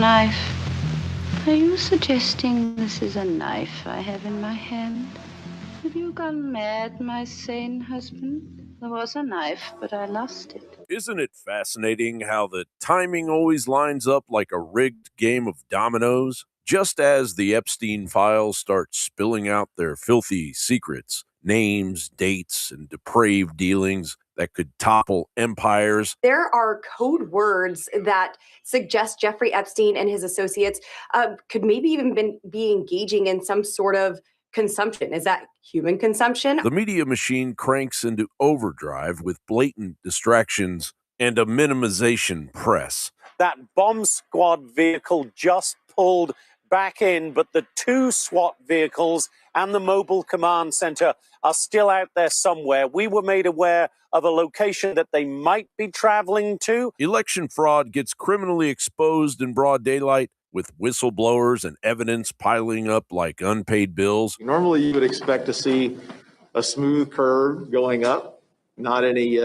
knife. Are you suggesting this is a knife I have in my hand? Have you gone mad, my sane husband? There was a knife, but I lost it. Isn't it fascinating how the timing always lines up like a rigged game of dominoes? Just as the Epstein files start spilling out their filthy secrets, names, dates, and depraved dealings that could topple empires. There are code words that suggest Jeffrey Epstein and his associates could maybe even be engaging in some sort of consumption. Is that human consumption? The media machine cranks into overdrive with blatant distractions and a minimization press. That bomb squad vehicle just pulled back in, but the two SWAT vehicles and the mobile command center are still out there somewhere. We were made aware of a location that they might be traveling to. Election fraud gets criminally exposed in broad daylight, with whistleblowers and evidence piling up like unpaid bills. Normally, you would expect to see a smooth curve going up, not any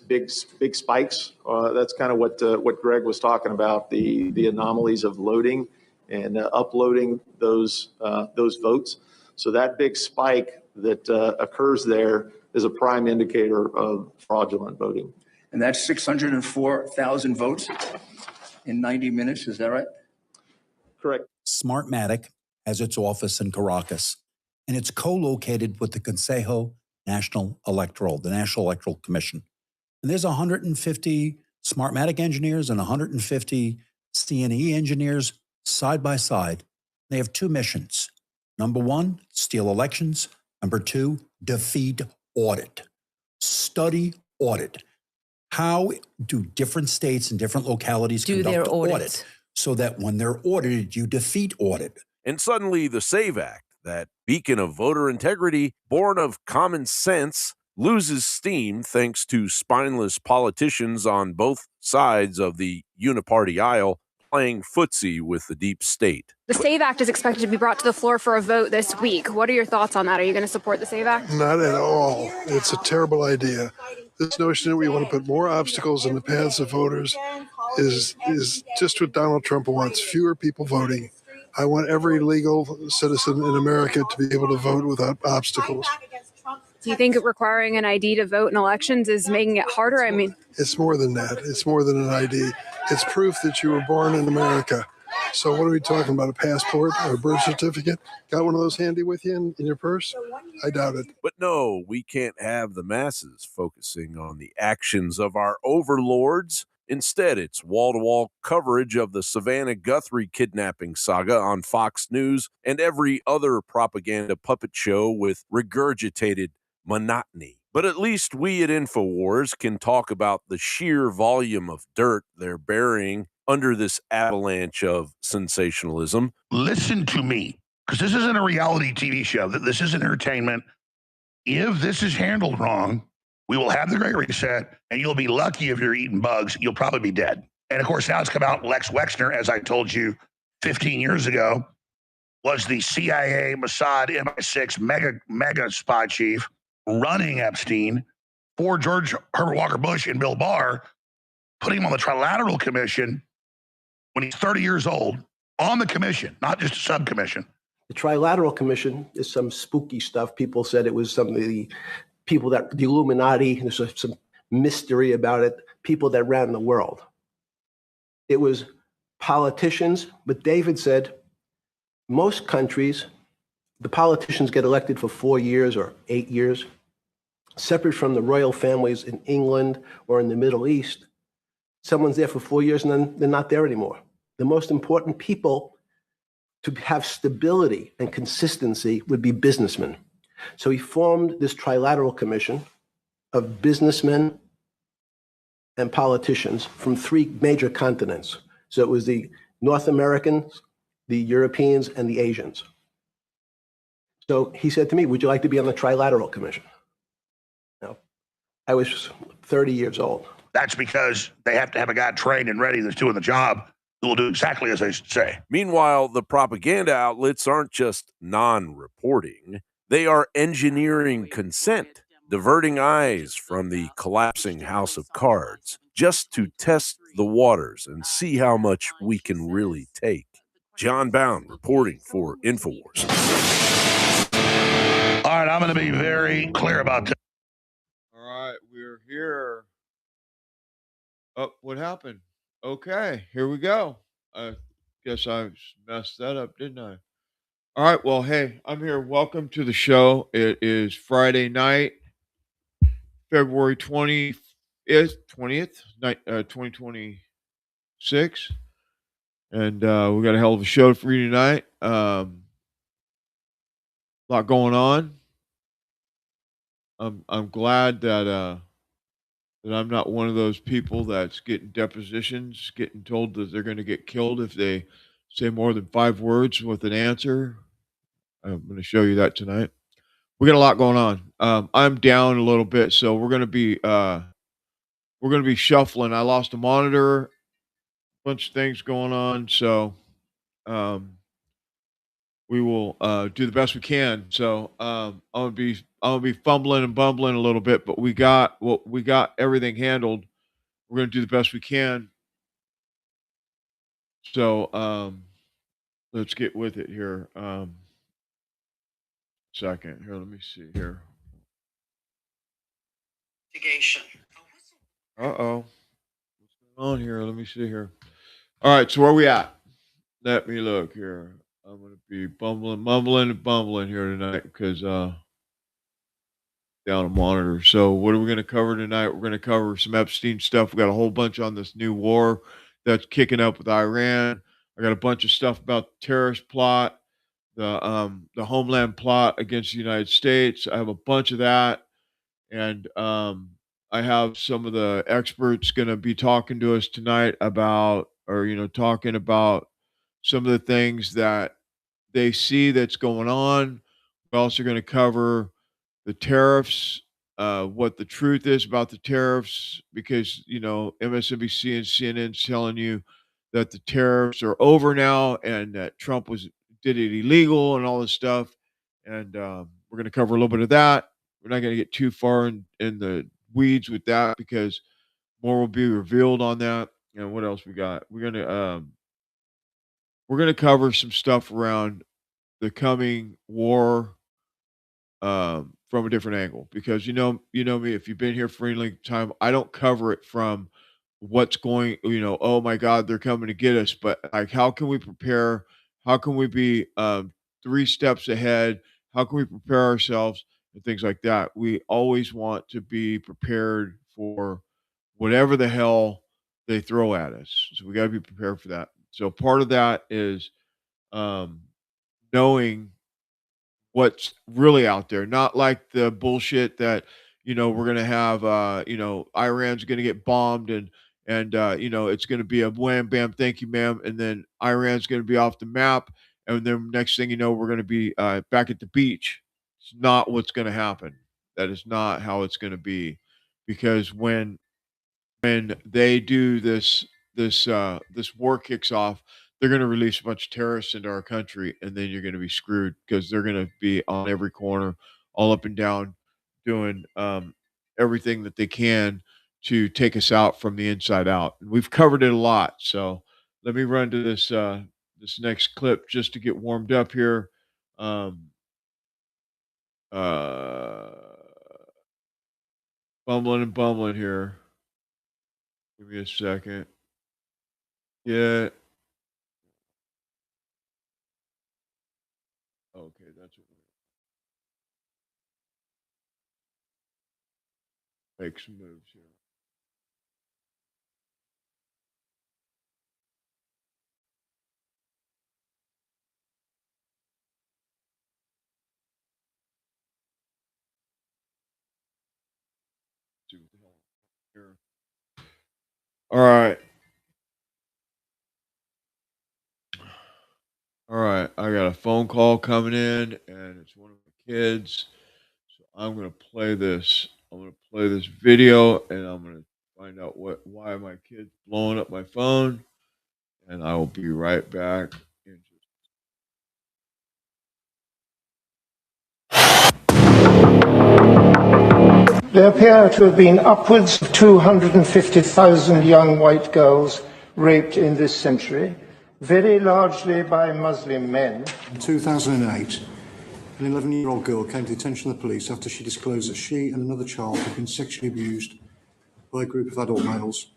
big spikes. That's kind of what Greg was talking about, the anomalies of loading and uploading those votes. So that big spike that occurs there is a prime indicator of fraudulent voting. And that's 604,000 votes in 90 minutes, is that right? Correct. Smartmatic has its office in Caracas, and it's co-located with the Consejo National Electoral, the National Electoral Commission. And there's 150 Smartmatic engineers and 150 CNE engineers side by side. They have two missions. Number one, steal elections. Number two, defeat audit. Study audit. How do different states and different localities conduct audit so that when they're audited, you defeat audit? And suddenly the SAVE Act, that beacon of voter integrity, born of common sense, loses steam thanks to spineless politicians on both sides of the uniparty aisle playing footsie with the deep state. The SAVE Act is expected to be brought to the floor for a vote this week. What are your thoughts on that? Are you going to support the SAVE Act? Not at all. It's a terrible idea. This notion that we want to put more obstacles in the paths of voters is just what Donald Trump wants, fewer people voting. I want every legal citizen in America to be able to vote without obstacles. Do you think requiring an ID to vote in elections is making it harder? I mean, it's more than that. It's more than an ID. It's proof that you were born in America. So what are we talking about, a passport or a birth certificate? Got one of those handy with you in your purse? I doubt it. But no, we can't have the masses focusing on the actions of our overlords. Instead, it's wall-to-wall coverage of the Savannah Guthrie kidnapping saga on Fox News and every other propaganda puppet show with regurgitated monotony. But at least we at InfoWars can talk about the sheer volume of dirt they're burying under this avalanche of sensationalism. Listen to me, because this isn't a reality TV show. This is entertainment. If this is handled wrong, we will have the Great Reset, and you'll be lucky if you're eating bugs. You'll probably be dead. And, of course, now it's come out Lex Wexner, as I told you 15 years ago, was the CIA, Mossad, MI6 mega spy chief running Epstein for George Herbert Walker Bush and Bill Barr, putting him on the Trilateral Commission when he's 30 years old, on the commission, not just a subcommission. The Trilateral Commission is some spooky stuff. People said it was some of the people that, the Illuminati, there's some mystery about it, people that ran the world. It was politicians, but David said most countries, the politicians get elected for 4 years or 8 years, separate from the royal families in England or in the Middle East. Someone's there for 4 years and then they're not there anymore. The most important people to have stability and consistency would be businessmen. So he formed this Trilateral Commission of businessmen and politicians from 3 major continents. So it was the North Americans, the Europeans, and the Asians. So he said to me, would you like to be on the Trilateral Commission? Now, I was 30 years old. That's because they have to have a guy trained and ready that's doing the job who will do exactly as they say. Meanwhile, the propaganda outlets aren't just non-reporting. They are engineering consent. diverting eyes from the collapsing house of cards just to test the waters and see how much we can really take. John Bound reporting for InfoWars. All right, I'm going to be very clear about this. All right, we're here. Oh, what happened? Okay, here we go. I guess I messed that up, didn't I? All right, well, hey, I'm here. Welcome to the show. It is Friday night, February 20th, 2026. And we got a hell of a show for you tonight. A lot going on. I'm glad that I'm not one of those people that's getting depositions, getting told that they're going to get killed if they say more than 5 words with an answer. I'm going to show you that tonight. We got a lot going on. I'm down a little bit, so we're going to be shuffling. I lost a monitor, a bunch of things going on, so we will do the best we can. So I'm gonna be fumbling and bumbling a little bit, but we got everything handled. We're gonna do the best we can. So let's get with it here. Second here, let me see here. Uh-oh. What's going on here? Let me see here. All right, so where we at? Let me look here. I'm gonna be mumbling and bumbling here tonight because down a monitor. So what are we going to cover tonight? We're going to cover some Epstein stuff. We got a whole bunch on this new war that's kicking up with Iran. I got a bunch of stuff about the terrorist plot, the homeland plot against the United States. I have a bunch of that, and I have some of the experts going to be talking to us tonight about, or talking about some of the things that they see that's going on. We're also going to cover the tariffs, what the truth is about the tariffs, because MSNBC and CNN's telling you that the tariffs are over now and that Trump did it illegal and all this stuff. And we're going to cover a little bit of that. We're not going to get too far in the weeds with that because more will be revealed on that. And what else we got? We're gonna cover some stuff around the coming war from a different angle because you know me, if you've been here for any length of time, I don't cover it from what's going, oh my God, they're coming to get us, but like how can we prepare? How can we be 3 steps ahead? How can we prepare ourselves and things like that? We always want to be prepared for whatever the hell they throw at us. So we got to be prepared for that. So part of that is um, knowing what's really out there, not like the bullshit that we're gonna have. Iran's gonna get bombed and it's gonna be a wham bam, thank you, ma'am, and then Iran's gonna be off the map, and then next thing you know, we're gonna be back at the beach. It's not what's gonna happen. That is not how it's gonna be, because when they do this war kicks off, they're going to release a bunch of terrorists into our country, and then you're going to be screwed because they're going to be on every corner, all up and down, doing everything that they can to take us out from the inside out. And we've covered it a lot, so let me run to this next clip just to get warmed up here. Uh, Bumbling and bumbling here. Give me a second. Yeah. Okay, that's what we're make some moves here. See what the hell here. All right. All right. I got a phone call coming in, and it's one of my kids. So I'm gonna play this. I'm gonna play this video, and I'm gonna find out why my kid's blowing up my phone, and I will be right back. There appear to have been upwards of 250,000 young white girls raped in this century, very largely by Muslim men. In 2008, an 11-year-old girl came to the attention of the police after she disclosed that she and another child had been sexually abused by a group of adult males.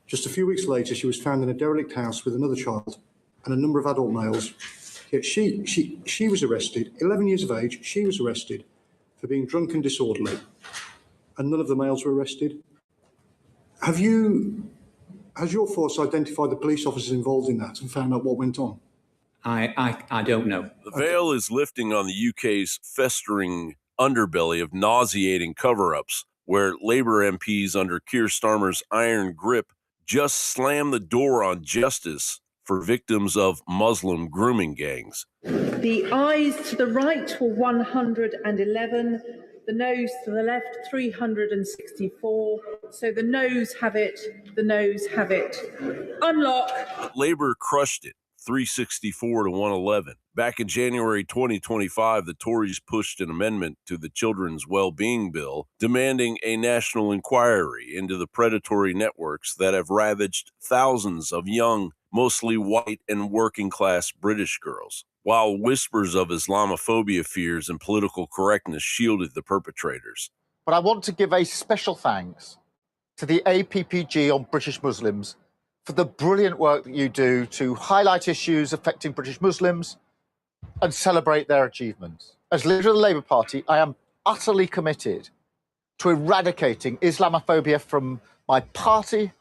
Just a few weeks later, she was found in a derelict house with another child and a number of adult males. Yet she was arrested, 11 years of age, she was arrested for being drunk and disorderly, and none of the males were arrested. Has your force identified the police officers involved in that and found out what went on? I don't know. The veil is lifting on the UK's festering underbelly of nauseating cover-ups, where Labour MPs under Keir Starmer's iron grip just slammed the door on justice for victims of Muslim grooming gangs. The ayes to the right were 111, the noes to the left 364. So the noes have it, the noes have it. Unlock. But Labour crushed it, 364 to 111. Back in January 2025, the Tories pushed an amendment to the Children's Wellbeing Bill demanding a national inquiry into the predatory networks that have ravaged thousands of young, mostly white and working-class British girls. While whispers of Islamophobia fears and political correctness shielded the perpetrators. But I want to give a special thanks to the APPG on British Muslims for the brilliant work that you do to highlight issues affecting British Muslims and celebrate their achievements. As leader of the Labour Party, I am utterly committed to eradicating Islamophobia from my party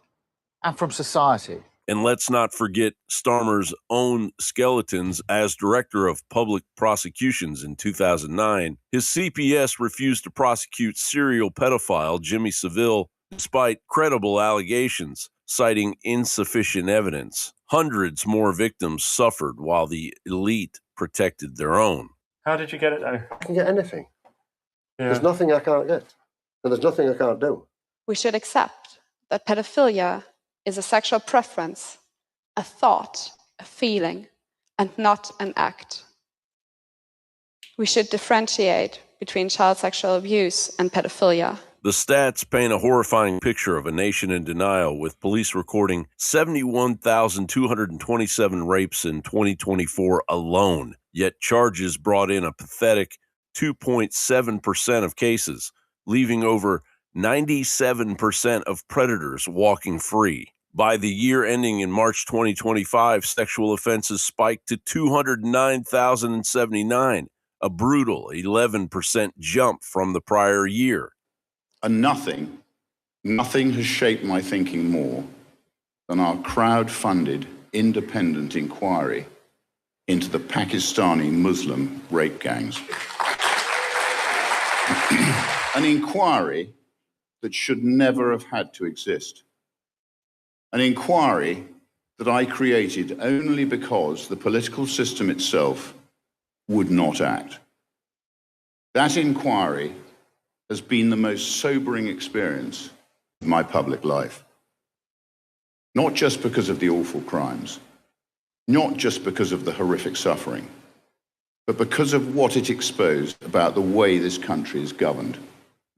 and from society. And let's not forget Starmer's own skeletons as director of public prosecutions in 2009. His CPS refused to prosecute serial pedophile Jimmy Savile despite credible allegations, citing insufficient evidence. Hundreds more victims suffered while the elite protected their own. How did you get it, though? I can get anything. Yeah. There's nothing I can't get. And there's nothing I can't do. We should accept that pedophilia is a sexual preference, a thought, a feeling, and not an act. We should differentiate between child sexual abuse and pedophilia. The stats paint a horrifying picture of a nation in denial, with police recording 71,227 rapes in 2024 alone, yet charges brought in a pathetic 2.7% of cases, leaving over 97% of predators walking free. By the year ending in March 2025, sexual offenses spiked to 209,079, a brutal 11% jump from the prior year. And nothing has shaped my thinking more than our crowd-funded independent inquiry into the Pakistani Muslim rape gangs. An inquiry that should never have had to exist. An inquiry that I created only because the political system itself would not act. That inquiry has been the most sobering experience of my public life. Not just because of the awful crimes, not just because of the horrific suffering, but because of what it exposed about the way this country is governed.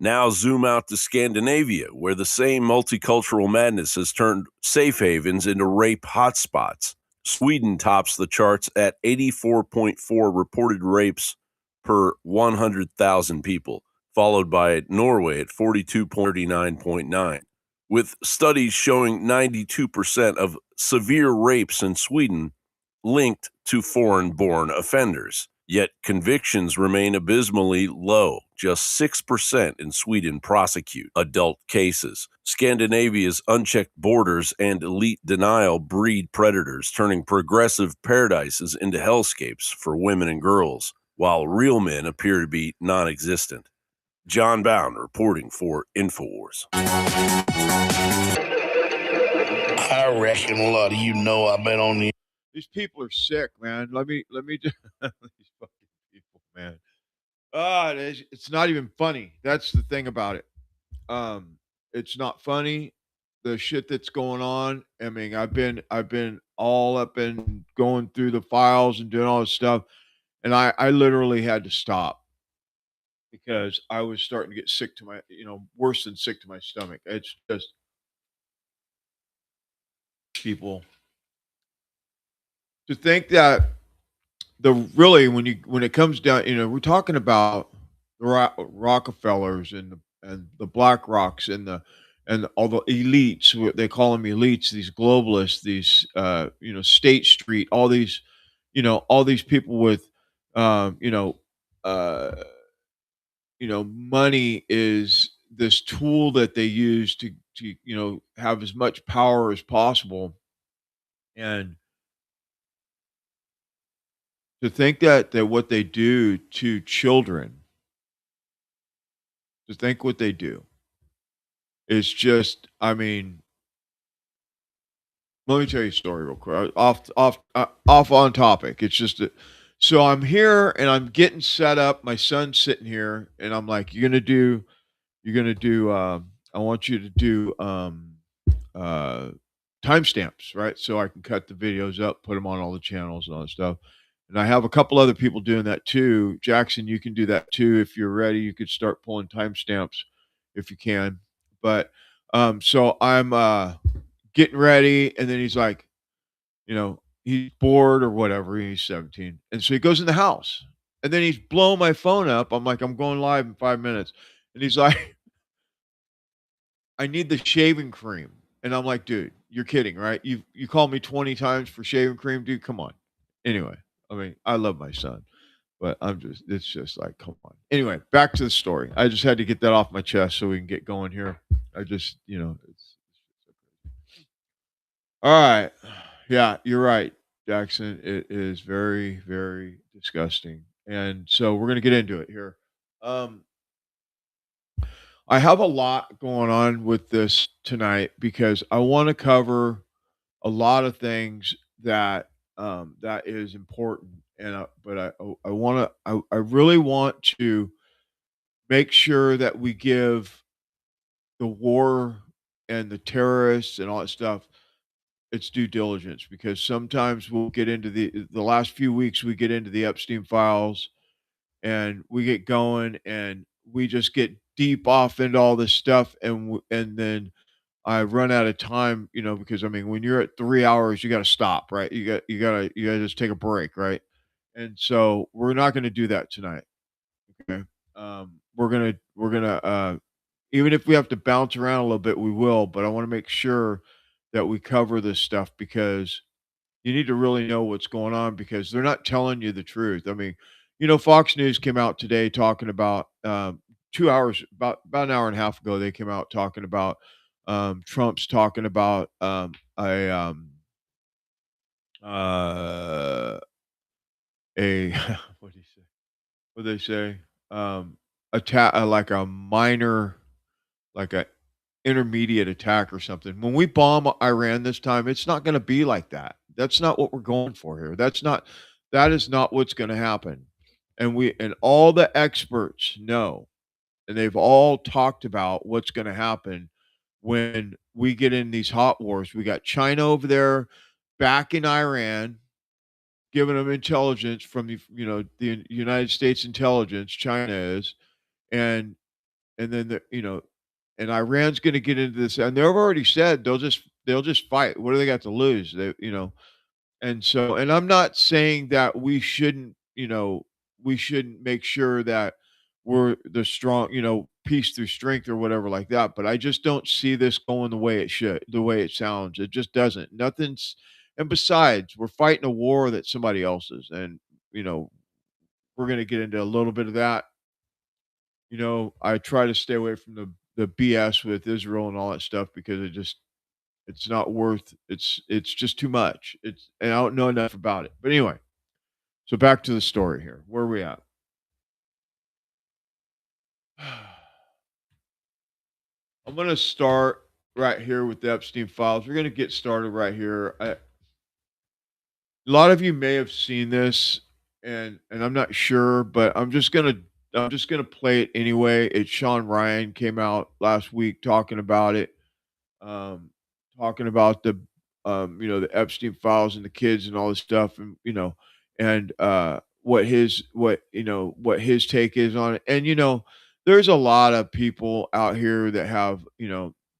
Now zoom out to Scandinavia, where the same multicultural madness has turned safe havens into rape hotspots. Sweden tops the charts at 84.4 reported rapes per 100,000 people, followed by Norway at 42.39.9, with studies showing 92% of severe rapes in Sweden linked to foreign-born offenders. Yet convictions remain abysmally low. Just 6% in Sweden prosecute adult cases. Scandinavia's unchecked borders and elite denial breed predators, turning progressive paradises into hellscapes for women and girls, while real men appear to be non-existent. John Bound reporting for InfoWars. I reckon a lot of you know I've been on the... These people are sick, man. Let me just these fucking people, man. It's not even funny. That's the thing about it. It's not funny. The shit that's going on. I mean, I've been all up and going through the files and doing all this stuff, and I literally had to stop because I was starting to get sick to my, worse than sick to my stomach. It's just people to think that when it comes down, we're talking about the Rockefellers and the Black Rocks and all the elites. They call them elites. These globalists. These State Street. All these people with um, you know uh, money is this tool that they use to have as much power as possible. And to think that what they do to children, to think what they do is just, I mean, let me tell you a story real quick. Off on topic. It's just that. So I'm here and I'm getting set up. My son's sitting here, and I'm like, I want you to do uh, timestamps, right? So I can cut the videos up, put them on all the channels and all that stuff. And I have a couple other people doing that too. Jackson, you can do that too if you're ready. You could start pulling timestamps if you can. But so I'm getting ready, and then he's like, he's bored or whatever. He's 17, and so he goes in the house, and then he's blowing my phone up. I'm like, I'm going live in 5 minutes, and he's like, I need the shaving cream. And I'm like, dude, you're kidding, right? You called me 20 times for shaving cream, dude. Come on. Anyway, I mean, I love my son, but it's just like, come on. Anyway, back to the story. I just had to get that off my chest so we can get going here. I just, it's all right. Yeah, you're right, Jackson. It is very, very disgusting. And so we're going to get into it here. Um, I have a lot going on with this tonight because I want to cover a lot of things that is important, and but I want to I really want to make sure that we give the war and the terrorists and all that stuff its due diligence, because sometimes we'll get into the last few weeks we get into the Epstein files, and we get going and we just get deep off into all this stuff, and then I run out of time, because I mean, when you're at 3 hours, you got to stop, right? You got to just take a break, right? And so we're not going to do that tonight. Okay. We're gonna even if we have to bounce around a little bit, we will. But I want to make sure that we cover this stuff because you need to really know what's going on, because they're not telling you the truth. I mean, Fox News came out today talking about 2 hours, about an hour and a half ago. They came out talking about Trump's talking about uh, a what do you say? What they say? Attack, like a minor, like a intermediate attack or something. When we bomb Iran this time, it's not going to be like that. That's not what we're going for here. That is not what's going to happen. And all the experts know, and they've all talked about what's going to happen when we get in these hot wars. We got China over there back in Iran, giving them intelligence from the United States intelligence. China is, and then and Iran's going to get into this, and they've already said they'll just fight. What do they got to lose? And I'm not saying that we shouldn't make sure that we're the strong, peace through strength or whatever like that. But I just don't see this going the way it sounds. It just doesn't. Nothing's, and besides, we're fighting a war that somebody else's, and you know, we're going to get into a little bit of that. I try to stay away from the BS with Israel and all that stuff because it's not worth it's just too much. And I don't know enough about it. But anyway, so back to the story here. Where are we at? I'm going to start right here with the Epstein files. We're going to get started right here. A lot of you may have seen this, and I'm not sure, but I'm just gonna play it anyway. It's Sean Ryan came out last week talking about it, um, talking about the Epstein files and the kids and all this stuff, and what his take is on it. And there's a lot of people out here that have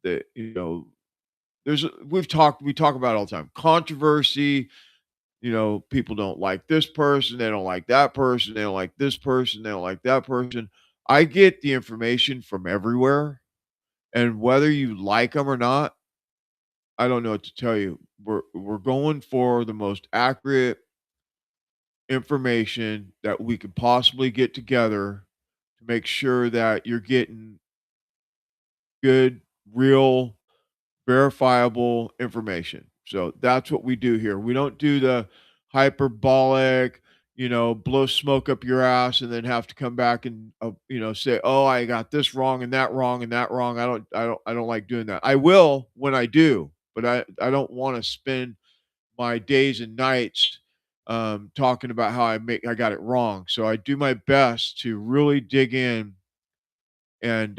that we talk about it all the time. Controversy. People don't like this person, they don't like that person, they don't like this person, they don't like that person. I get the information from everywhere, and whether you like them or not, I don't know what to tell you. We're going for the most accurate information that we could possibly get together to make sure that you're getting good, real, verifiable information. So that's what we do here. We don't do the hyperbolic, blow smoke up your ass and then have to come back and say, "Oh, I got this wrong and that wrong and that wrong." I don't like doing that. I will when I do, but I don't want to spend my days and nights talking about how I got it wrong. So I do my best to really dig in and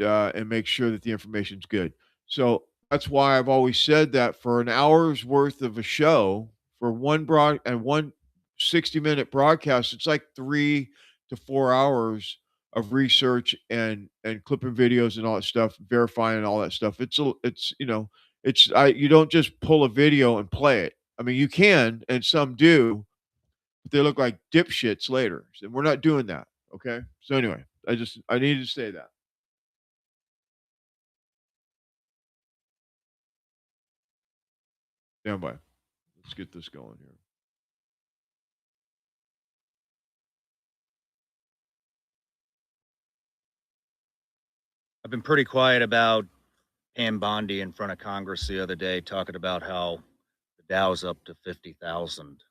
make sure that the information's good. So that's why I've always said that for an hour's worth of a show, for one 60-minute broadcast, it's like 3 to 4 hours of research and clipping videos and all that stuff, verifying all that stuff. You don't just pull a video and play it. I mean, you can, and some do, but they look like dipshits later. And we're not doing that. Okay. So anyway, I needed to say that. Stand by. Let's get this going here. I've been pretty quiet about Pam Bondi in front of Congress the other day, talking about how the Dow's up to 50,000.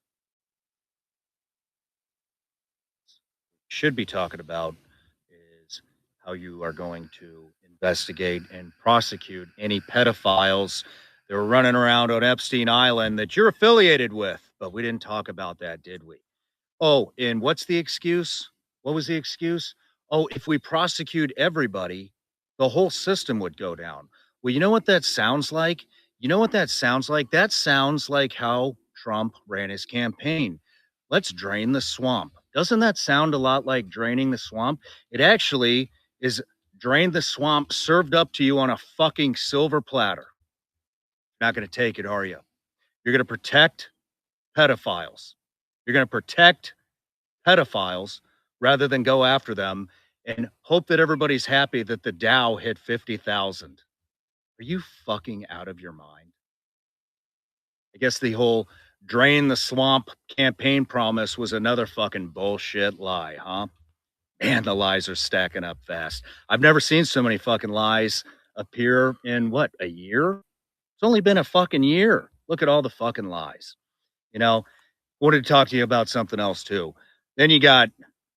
Should be talking about is how you are going to investigate and prosecute any pedophiles that were running around on Epstein Island that you're affiliated with. But we didn't talk about that, did we? Oh, and what's the excuse? What was the excuse? Oh, if we prosecute everybody, the whole system would go down. Well, you know what that sounds like? That sounds like how Trump ran his campaign. Let's drain the swamp. Doesn't that sound a lot like draining the swamp? It actually is drain the swamp served up to you on a fucking silver platter. Not going to take it, are you? You're going to protect pedophiles. You're going to protect pedophiles rather than go after them and hope that everybody's happy that the Dow hit 50,000. Are you fucking out of your mind? I guess the whole drain the swamp campaign promise was another fucking bullshit lie, huh? Man, the lies are stacking up fast. I've never seen so many fucking lies appear in a year? It's only been a fucking year. Look at all the fucking lies. Wanted to talk to you about something else too. Then you got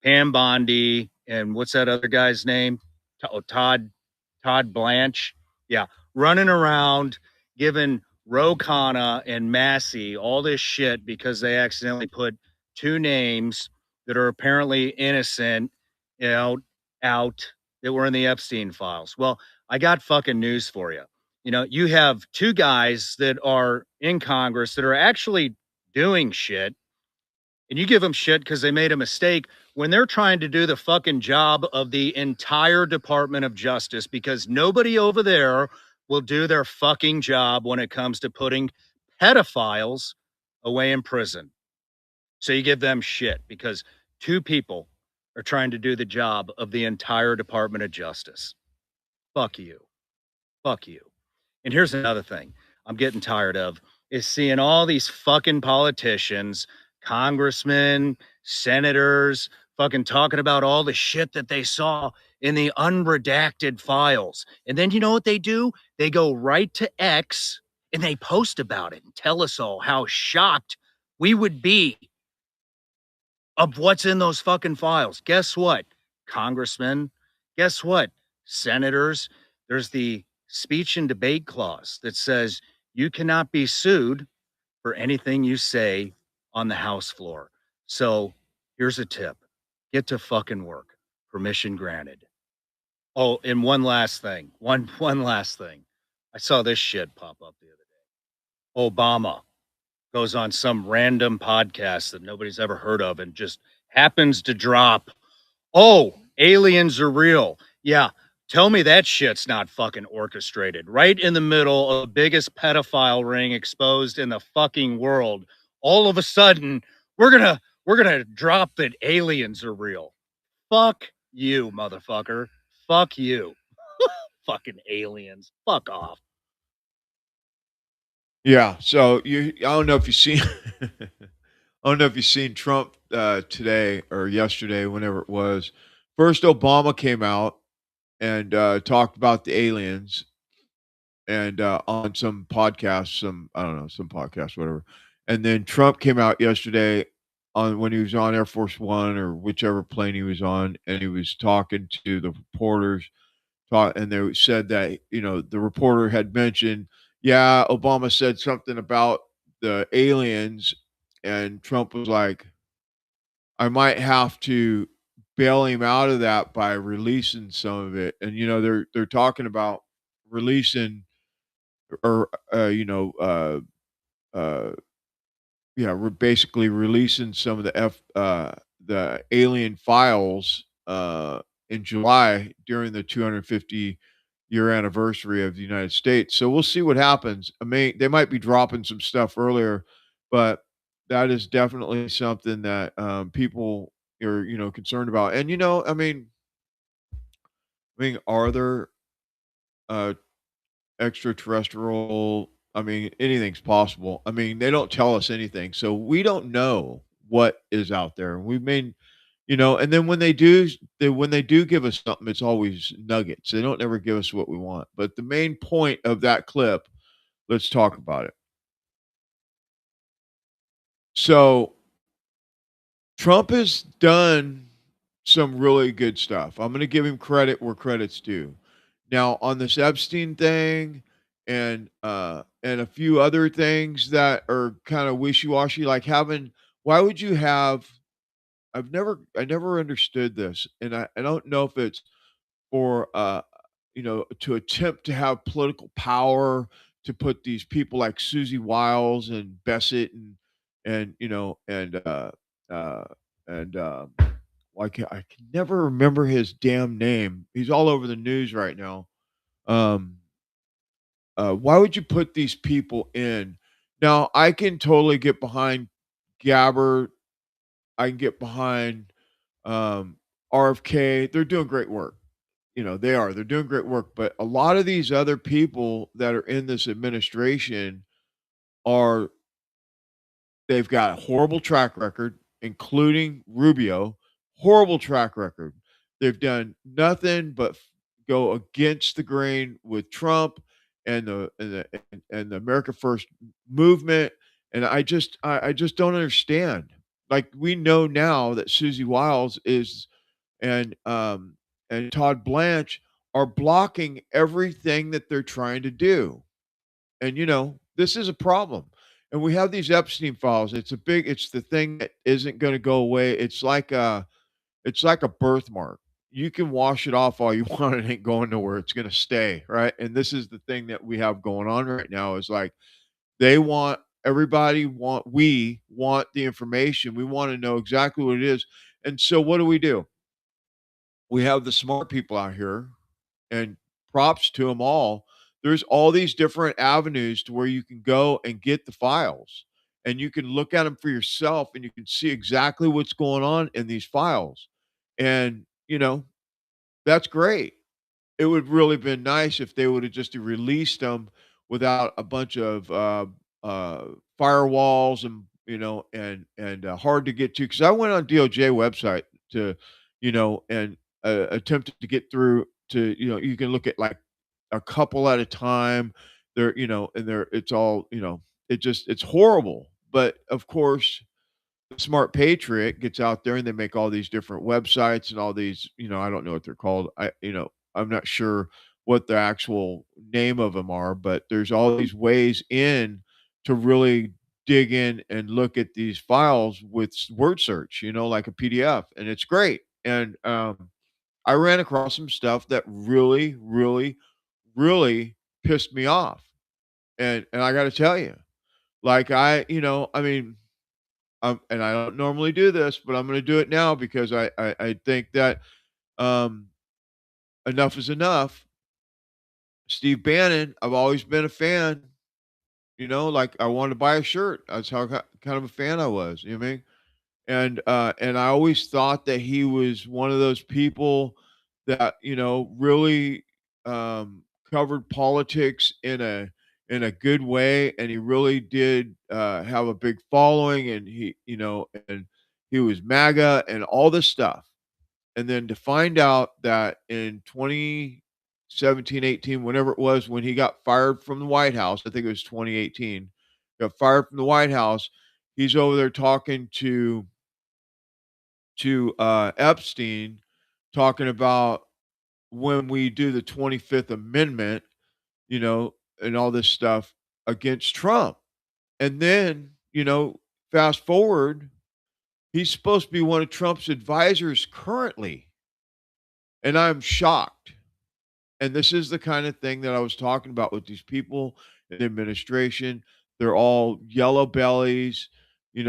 Pam Bondi and what's that other guy's name? Todd Blanche. Yeah, running around giving Ro Khanna and Massey all this shit because they accidentally put two names that are apparently innocent, out that were in the Epstein files. Well, I got fucking news for you. You have two guys that are in Congress that are actually doing shit, and you give them shit because they made a mistake when they're trying to do the fucking job of the entire Department of Justice, because nobody over there will do their fucking job when it comes to putting pedophiles away in prison. So you give them shit because two people are trying to do the job of the entire Department of Justice. Fuck you. Fuck you. And here's another thing I'm getting tired of is seeing all these fucking politicians, congressmen, senators, fucking talking about all the shit that they saw in the unredacted files. And then you know what they do? They go right to X and they post about it and tell us all how shocked we would be of what's in those fucking files. Guess what, congressmen? Guess what, senators? There's the speech and debate clause that says you cannot be sued for anything you say on the House floor. So here's a tip. Get to fucking work. Permission granted. Oh, and one last thing. One last thing. I saw this shit pop up the other day. Obama goes on some random podcast that nobody's ever heard of and just happens to drop, oh, aliens are real. Yeah, tell me that shit's not fucking orchestrated. Right in the middle of the biggest pedophile ring exposed in the fucking world. All of a sudden, we're gonna drop that aliens are real. Fuck you, motherfucker. Fuck you. Fucking aliens. Fuck off. Yeah. So I don't know if you seen, I don't know if you seen Trump today or yesterday, whenever it was. First, Obama came out and talked about the aliens, and on some podcast, some I don't know, some podcast, whatever. And then Trump came out yesterday on when he was on Air Force One or whichever plane he was on, and he was talking to the reporters. And they said that the reporter had mentioned, yeah, Obama said something about the aliens, and Trump was like, I might have to bail him out of that by releasing some of it. And they're talking about releasing or uh yeah, we're basically releasing some of the alien files in July during the 250-year anniversary of the United States. So we'll see what happens. I mean, they might be dropping some stuff earlier, but that is definitely something that people are concerned about. And are there uh extraterrestrial, I mean, anything's possible. I mean, they don't tell us anything, so we don't know what is out there. We mean, and then when they do give us something, it's always nuggets. They don't ever give us what we want. But the main point of that clip, let's talk about it. So Trump has done some really good stuff. I'm going to give him credit where credit's due. Now, on this Epstein thing and a few other things that are kind of wishy-washy, like having why would you have I never understood this, and I don't know if it's for to attempt to have political power to put these people like Susie Wiles and Bassett and you know uh and well, I can never remember his damn name. He's all over the news right now. Um, why would you put these people in? Now, I can totally get behind Gabbard. I can get behind um, RFK. They're doing great work. They are. They're doing great work. But a lot of these other people that are in this administration are they've got a horrible track record, including Rubio. Horrible track record. They've done nothing but go against the grain with Trump and the America First movement. And I just don't understand. Like we know now that Susie Wiles is and Todd Blanche are blocking everything that they're trying to do. And this is a problem. And we have these Epstein files. It's the thing that isn't going to go away. It's like a birthmark. You can wash it off all you want. It ain't going nowhere. It's going to stay, right? And this is the thing that we have going on right now is like they want we want the information. We want to know exactly what it is. And so what do? We have the smart people out here, and props to them all. There's all these different avenues to where you can go and get the files, and you can look at them for yourself, and you can see exactly what's going on in these files. And that's great. It would really been nice if they would have just released them without a bunch of uh, firewalls and hard to get to. Because I went on DOJ website to and attempted to get through to you can look at like a couple at a time. And they're it's all it's horrible. But of course smart patriot gets out there and they make all these different websites and all these I don't know what they're called. I'm not sure what the actual name of them are, but there's all these ways in to really dig in and look at these files with word search, like a PDF, and it's great. And I ran across some stuff that really really pissed me off. And I got to tell you, like I mean and I don't normally do this, but I'm going to do it now because I think that um, enough is enough. Steve Bannon, I've always been a fan. Like I wanted to buy a shirt. That's how kind of a fan I was. You know what I mean? And I always thought that he was one of those people that really covered politics in a good way, and he really did have a big following, and he was MAGA and all this stuff. And then to find out that in 2017, 18, whenever it was, when he got fired from the White House, I think it was 2018, got fired from the White House, he's over there talking to Epstein, talking about when we do the 25th Amendment, and all this stuff against Trump. And then, fast forward, he's supposed to be one of Trump's advisors currently. And I'm shocked. And this is the kind of thing that I was talking about with these people in the administration. They're all yellow bellies, it's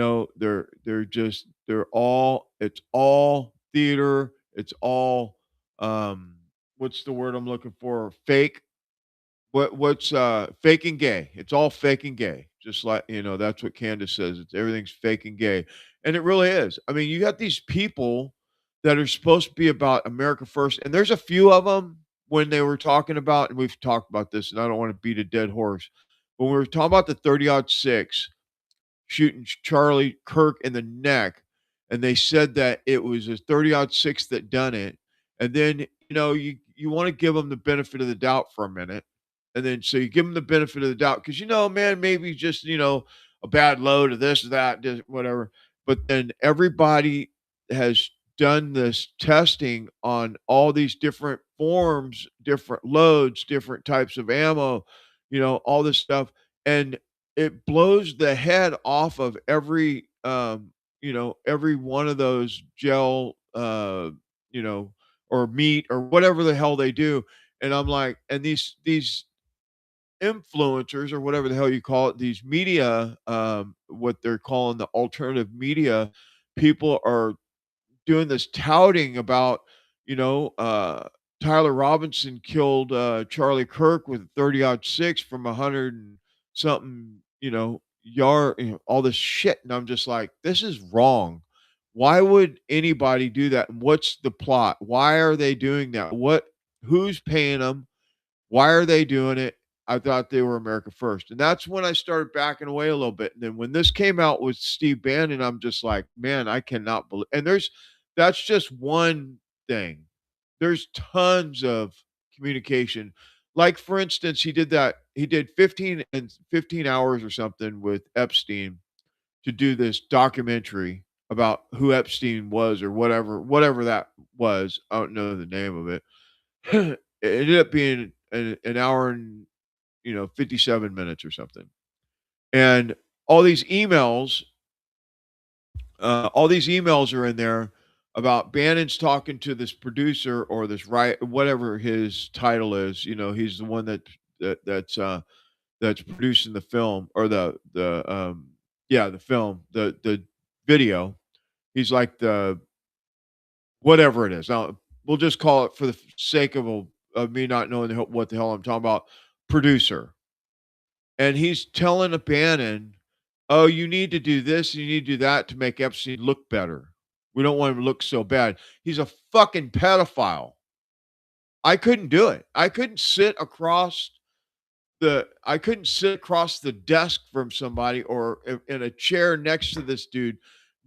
all theater, it's all what's the word I'm looking for? Fake. What's fake and gay? It's all fake and gay. Just like, that's what Candace says. It's everything's fake and gay. And it really is. I mean, you got these people that are supposed to be about America first, and there's a few of them when they were talking about, and we've talked about this, and I don't want to beat a dead horse, but when we were talking about the 30-06 shooting Charlie Kirk in the neck, and they said that it was a 30-06 that done it, and then you want to give them the benefit of the doubt for a minute, and then so you give them the benefit of the doubt because man, maybe just a bad load of this, that, whatever, but then everybody has done this testing on all these different forms, different loads, different types of ammo, all this stuff, and it blows the head off of every one of those gel, or meat or whatever the hell they do. And I'm like, and these influencers or whatever the hell you call it, these media, what they're calling the alternative media, people are doing this touting about, you know, uh, Tyler Robinson killed Charlie Kirk with 30-06 from 100 and something, yard, all this shit. And I'm just like, this is wrong. Why would anybody do that? And what's the plot? Why are they doing that? Who's paying them? Why are they doing it? I thought they were America first. And that's when I started backing away a little bit. And then when this came out with Steve Bannon, I'm just like, man, I cannot believe. And that's just one thing. There's tons of communication. Like for instance, he did 15 hours or something with Epstein to do this documentary about who Epstein was or whatever that was. I don't know the name of it. It ended up being an hour and 57 minutes or something. And all these emails are in there about Bannon's talking to this producer or this whatever his title is. He's the one that's producing the film or the film, the video. He's like the whatever it is. Now we'll just call it, for the sake of me not knowing what the hell I'm talking about, producer. And he's telling a Bannon, oh, you need to do this, you need to do that to make Epstein look better. We don't want him to look so bad. He's a fucking pedophile. I couldn't do it. I couldn't sit across the desk from somebody or in a chair next to this dude,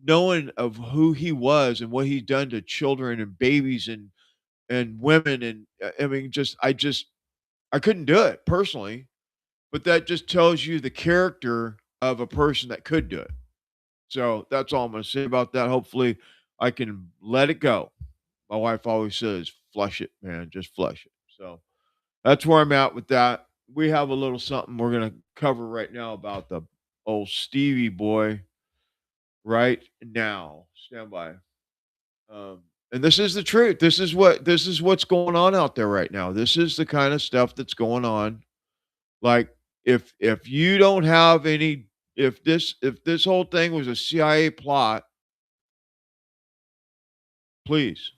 knowing of who he was and what he'd done to children and babies and women. And I mean, I couldn't do it personally, but that just tells you the character of a person that could do it. So that's all I'm going to say about that. Hopefully I can let it go. My wife always says, flush it, man, just flush it. So that's where I'm at with that. We have a little something we're going to cover right now about the old Stevie boy right now. Stand by. And this is the truth. This is what's going on out there right now. This is the kind of stuff that's going on. Like if you don't have any If this whole thing was a CIA plot, please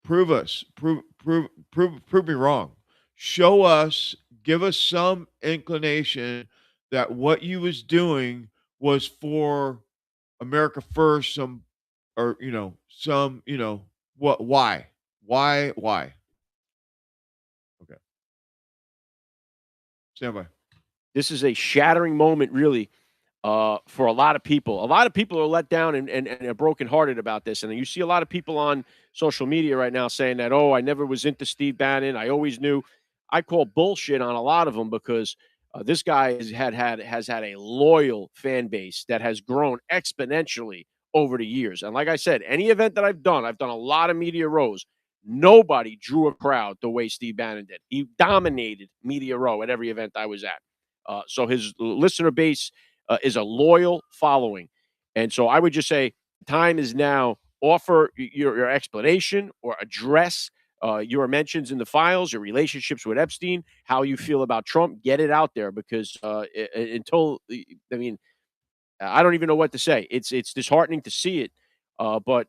prove me wrong. Show us, give us some inclination that what you was doing was for America first, what, why? Okay. Stand by. This is a shattering moment, really, for a lot of people. A lot of people are let down and are brokenhearted about this. And you see a lot of people on social media right now saying that, oh, I never was into Steve Bannon. I always knew. I call bullshit on a lot of them because this guy has had a loyal fan base that has grown exponentially over the years. And like I said, any event that I've done a lot of media rows. Nobody drew a crowd the way Steve Bannon did. He dominated Media Row at every event I was at. So his listener base is a loyal following. And so I would just say time is now. Offer your explanation or address your mentions in the files, your relationships with Epstein, how you feel about Trump. Get it out there because until, I mean, I don't even know what to say. It's disheartening to see it. But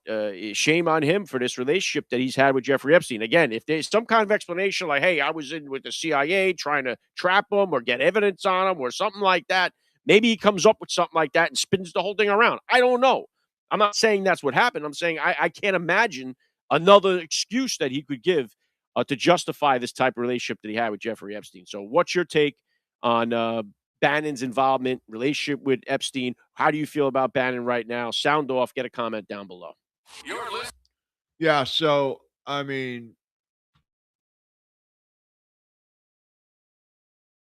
shame on him for this relationship that he's had with Jeffrey Epstein. Again, if there's some kind of explanation like, hey, I was in with the CIA trying to trap him or get evidence on him or something like that, maybe he comes up with something like that and spins the whole thing around. I don't know. I'm not saying that's what happened. I'm saying I can't imagine another excuse that he could give to justify this type of relationship that he had with Jeffrey Epstein. So what's your take on Bannon's involvement, relationship with Epstein? How do you feel about Bannon right now? Sound off, get a comment down below. Yeah, so I mean,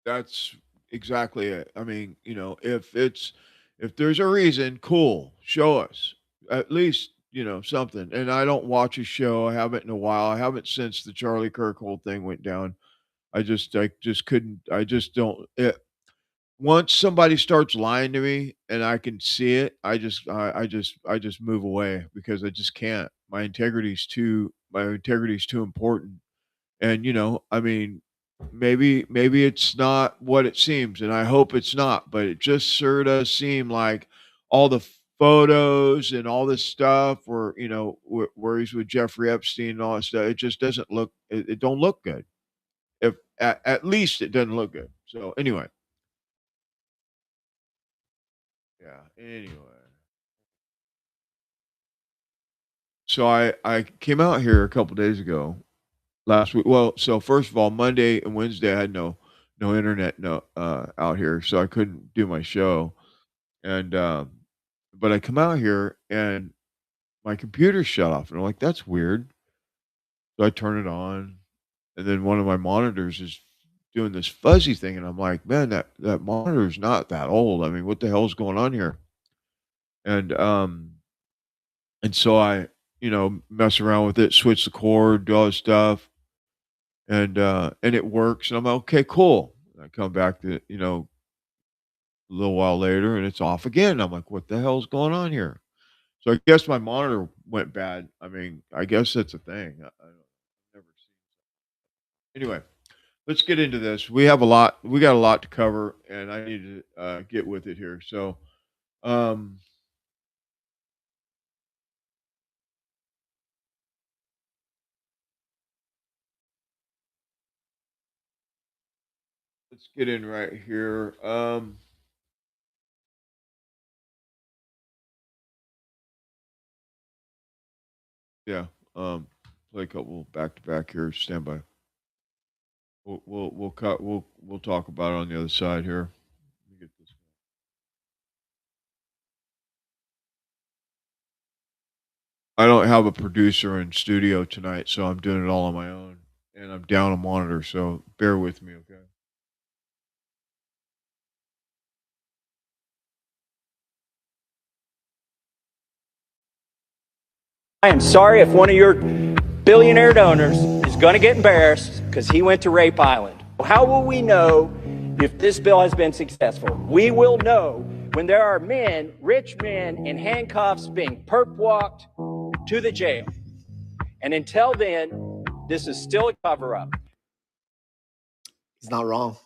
that's exactly it. I mean, if there's a reason, cool, show us at least, something. And I don't watch a show. I haven't in a while. I haven't since the Charlie Kirk whole thing went down. I just couldn't. I just don't. Once somebody starts lying to me and I can see it, I just move away because I just can't. My integrity's too important. And I mean, maybe it's not what it seems, and I hope it's not, but it just sure does seem like all the photos and all this stuff where where he's with Jeffrey Epstein and all that stuff. It just doesn't look. It don't look good. If at least it doesn't look good. So anyway. Yeah. Anyway. So I came out here a couple days ago, last week. Well, so first of all, Monday and Wednesday I had no internet out here, so I couldn't do my show. And but I come out here and my computer shut off, and I'm like, that's weird. So I turn it on, and then one of my monitors is doing this fuzzy thing, and I'm like, man, that monitor's not that old. I mean, what the hell's going on here? And so I, mess around with it, switch the cord, do all this stuff, and it works. And I'm like, okay, cool. I come back to, a little while later and it's off again. I'm like, what the hell's going on here? So I guess my monitor went bad. I mean, I guess that's a thing. I don't never seen. Anyway, let's get into this. We got a lot to cover, and I need to get with it here. So, um, let's get in right here. Yeah. Play a couple back to back here. Stand by. We'll talk about it on the other side here. Let me get this. I don't have a producer in studio tonight, so I'm doing it all on my own, and I'm down a monitor, so bear with me, okay? I am sorry if one of your billionaire donors is going to get embarrassed because he went to Rape Island. How will we know if this bill has been successful? We will know when there are men, rich men in handcuffs being perp walked to the jail. And until then, this is still a cover up. He's not wrong.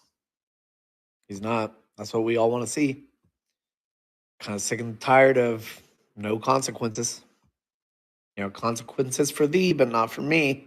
He's not. That's what we all want to see. kind of sick and tired of no consequences. Consequences for thee, but not for me.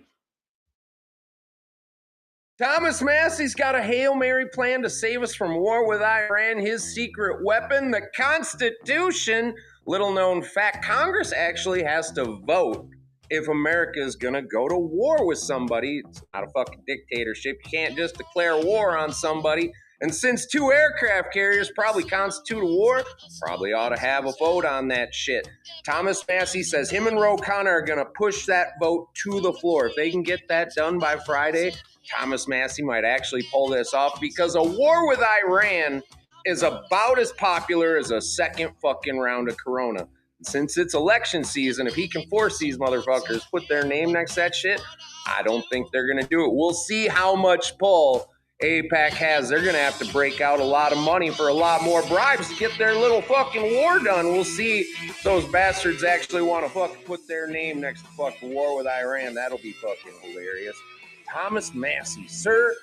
Thomas Massey's got a Hail Mary plan to save us from war with Iran. His secret weapon, the Constitution. Little known fact, Congress actually has to vote if America is going to go to war with somebody. It's not a fucking dictatorship. You can't just declare war on somebody. And since 2 aircraft carriers probably constitute a war, probably ought to have a vote on that shit. Thomas Massey says him and Ro Khanna are going to push that vote to the floor. If they can get that done by Friday, Thomas Massey might actually pull this off, because a war with Iran is about as popular as a second fucking round of Corona. Since it's election season, if he can force these motherfuckers put their name next to that shit, I don't think they're going to do it. We'll see how much pull AIPAC has. They're going to have to break out a lot of money for a lot more bribes to get their little fucking war done. We'll see if those bastards actually want to fucking put their name next to fucking war with Iran. That'll be fucking hilarious. Thomas Massey, sir,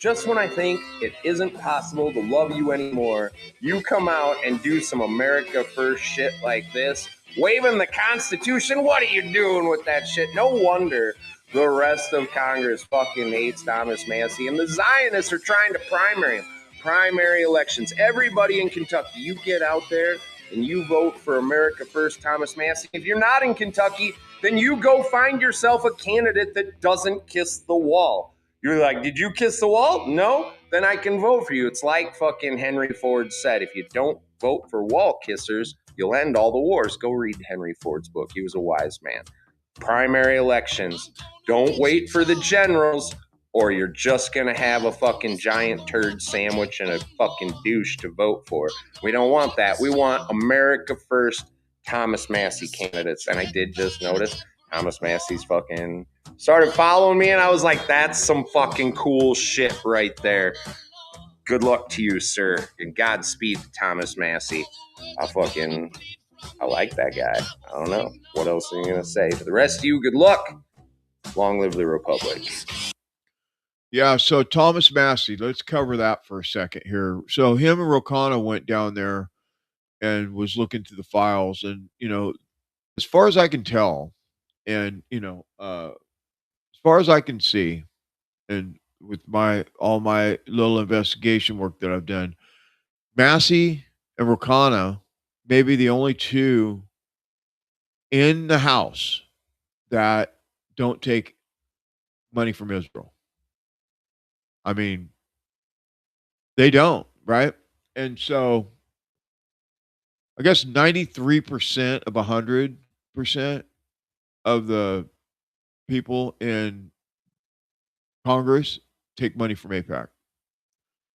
just when I think it isn't possible to love you anymore, you come out and do some America First shit like this, waving the Constitution. What are you doing with that shit? No wonder the rest of Congress fucking hates Thomas Massey, and the Zionists are trying to primary him. Primary elections. Everybody in Kentucky, you get out there and you vote for America First Thomas Massey. If you're not in Kentucky, then you go find yourself a candidate that doesn't kiss the wall. You're like, did you kiss the wall? No? Then I can vote for you. It's like fucking Henry Ford said, if you don't vote for wall kissers, you'll end all the wars. Go read Henry Ford's book. He was a wise man. Primary elections. Don't wait for the generals, or you're just going to have a fucking giant turd sandwich and a fucking douche to vote for. We don't want that. We want America First Thomas Massey candidates. And I did just notice Thomas Massey's fucking started following me, and I was like, that's some fucking cool shit right there. Good luck to you, sir, and Godspeed to Thomas Massey. I like that guy. I don't know. What else are you going to say? To the rest of you, good luck. Long live the Republic. Yeah, so Thomas Massey, let's cover that for a second here. So him and Ro Khanna went down there and was looking through the files, and as far as I can tell, and as far as I can see, and with all my little investigation work that I've done, Massey and Ro Khanna may be the only two in the House that don't take money from Israel. I mean, they don't, right? And so I guess 93% of 100% of the people in Congress take money from AIPAC.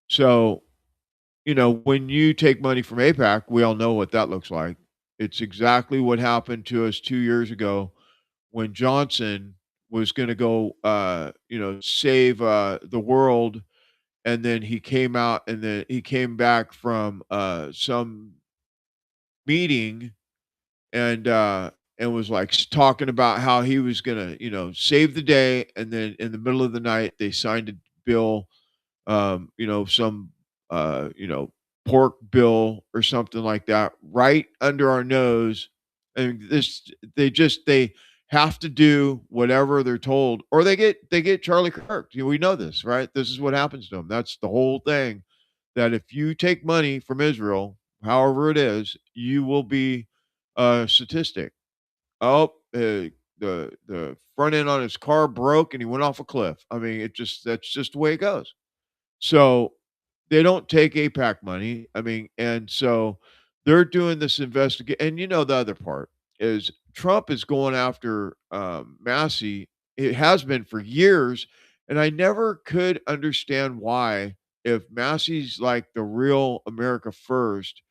So, when you take money from AIPAC, we all know what that looks like. It's exactly what happened to us 2 years ago when Johnson was going to go, save the world. And then he came out, and then he came back from some meeting and was like talking about how he was gonna, save the day. And then in the middle of the night, they signed a bill, some, pork bill or something like that, right under our nose. And they have to do whatever they're told, or they get Charlie Kirk. We know this, right? This is what happens to them. That's the whole thing. That if you take money from Israel, however it is, you will be a statistic. Oh, the front end on his car broke and he went off a cliff. I mean, that's just the way it goes. So they don't take APAC money. I mean, and so they're doing this investigation. And the other part is Trump is going after Massey. It has been for years, and I never could understand why, if Massey's like the real America First,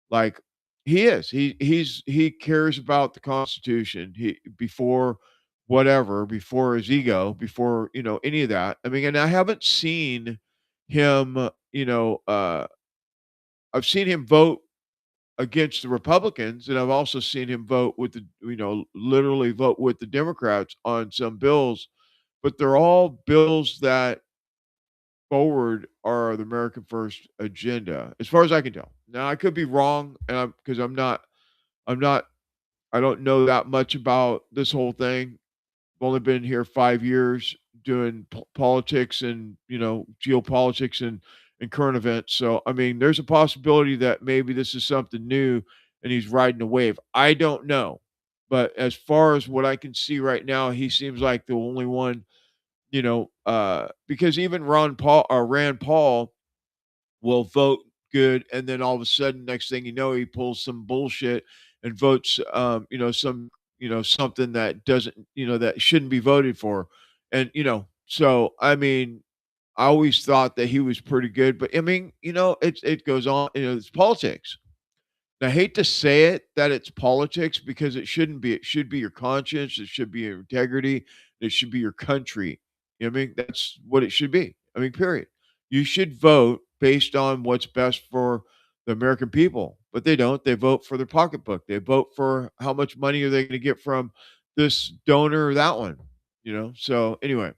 like he cares about the Constitution. Before his ego, before any of that. I mean, and I haven't seen him, I've seen him vote against the Republicans, and I've also seen him vote with literally vote with the Democrats on some bills, but they're all bills that forward are the American First agenda, as far as I can tell. Now I could be wrong, and because I'm not, I don't know that much about this whole thing. I've only been here 5 years doing politics and geopolitics and current events. So I mean, there's a possibility that maybe this is something new, and he's riding a wave. I don't know, but as far as what I can see right now, he seems like the only one. Because even Rand Paul will vote good, and then all of a sudden, next thing you know, he pulls some bullshit and votes, something that doesn't, that shouldn't be voted for, and so I mean, I always thought that he was pretty good, but I mean, it goes on, it's politics. And I hate to say it that it's politics because it shouldn't be. It should be your conscience. It should be your integrity. It should be your country. You know what I mean? That's what it should be. I mean, period. You should vote based on what's best for the American people, but they don't. They vote for their pocketbook. They vote for how much money are they going to get from this donor or that one. So anyway,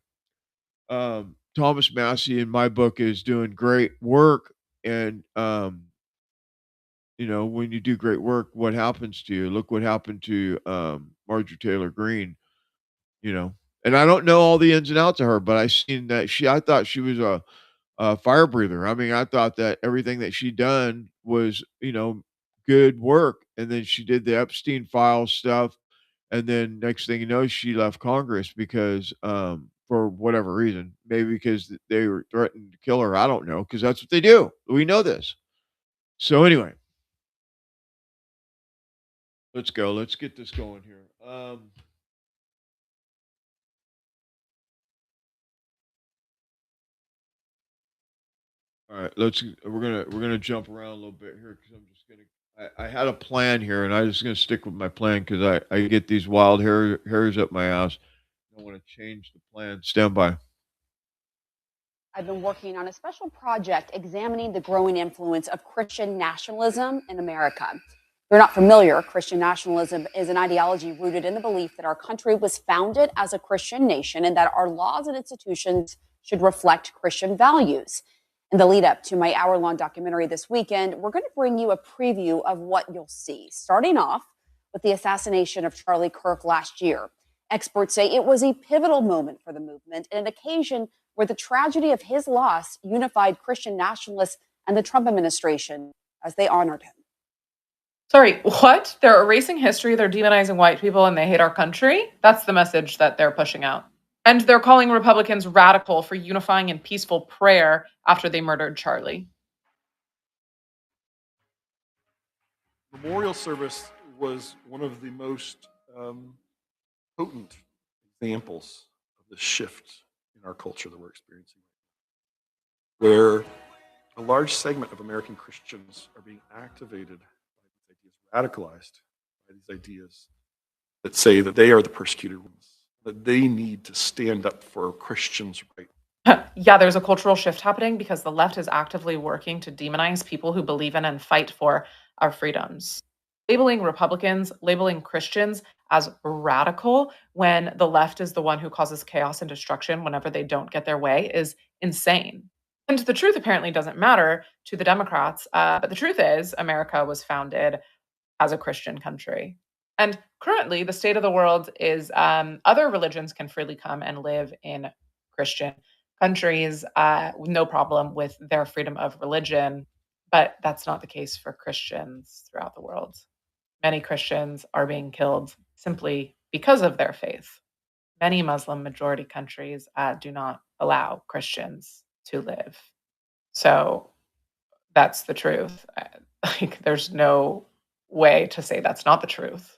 Thomas Massey in my book is doing great work, and when you do great work, what happens to you? Look what happened to Marjorie Taylor Greene, you know. And I don't know all the ins and outs of her, but I seen that I thought she was a fire breather. I mean, I thought that everything that she done was, good work. And then she did the Epstein file stuff. And then next thing you know, she left Congress because for whatever reason, maybe because they were threatening to kill her. I don't know, because that's what they do. We know this. So anyway, let's go. Let's get this going here. All right, we're gonna jump around a little bit here because I'm just gonna. I had a plan here, and I'm just gonna stick with my plan because I get these wild hairs up my ass. I want to change the plan. Stand by. I've been working on a special project examining the growing influence of Christian nationalism in America. If you're not familiar, Christian nationalism is an ideology rooted in the belief that our country was founded as a Christian nation and that our laws and institutions should reflect Christian values. In the lead up to my hour-long documentary this weekend, we're going to bring you a preview of what you'll see, starting off with the assassination of Charlie Kirk last year. Experts say it was a pivotal moment for the movement and an occasion where the tragedy of his loss unified Christian nationalists and the Trump administration as they honored him. Sorry, what? They're erasing history, they're demonizing white people, and they hate our country? That's the message that they're pushing out. And they're calling Republicans radical for unifying in peaceful prayer after they murdered Charlie. Memorial service was one of the most potent examples of the shift in our culture that we're experiencing, where a large segment of American Christians are being activated by these ideas, radicalized by these ideas that say that they are the persecuted ones, that they need to stand up for Christians' right. Yeah, there's a cultural shift happening because the left is actively working to demonize people who believe in and fight for our freedoms. Labeling Republicans, labeling Christians as radical when the left is the one who causes chaos and destruction whenever they don't get their way is insane. And the truth apparently doesn't matter to the Democrats, but the truth is America was founded as a Christian country. And currently, the state of the world is other religions can freely come and live in Christian countries, no problem with their freedom of religion. But that's not the case for Christians throughout the world. Many Christians are being killed simply because of their faith. Many Muslim majority countries do not allow Christians to live. So that's the truth. Like, there's no way to say that's not the truth.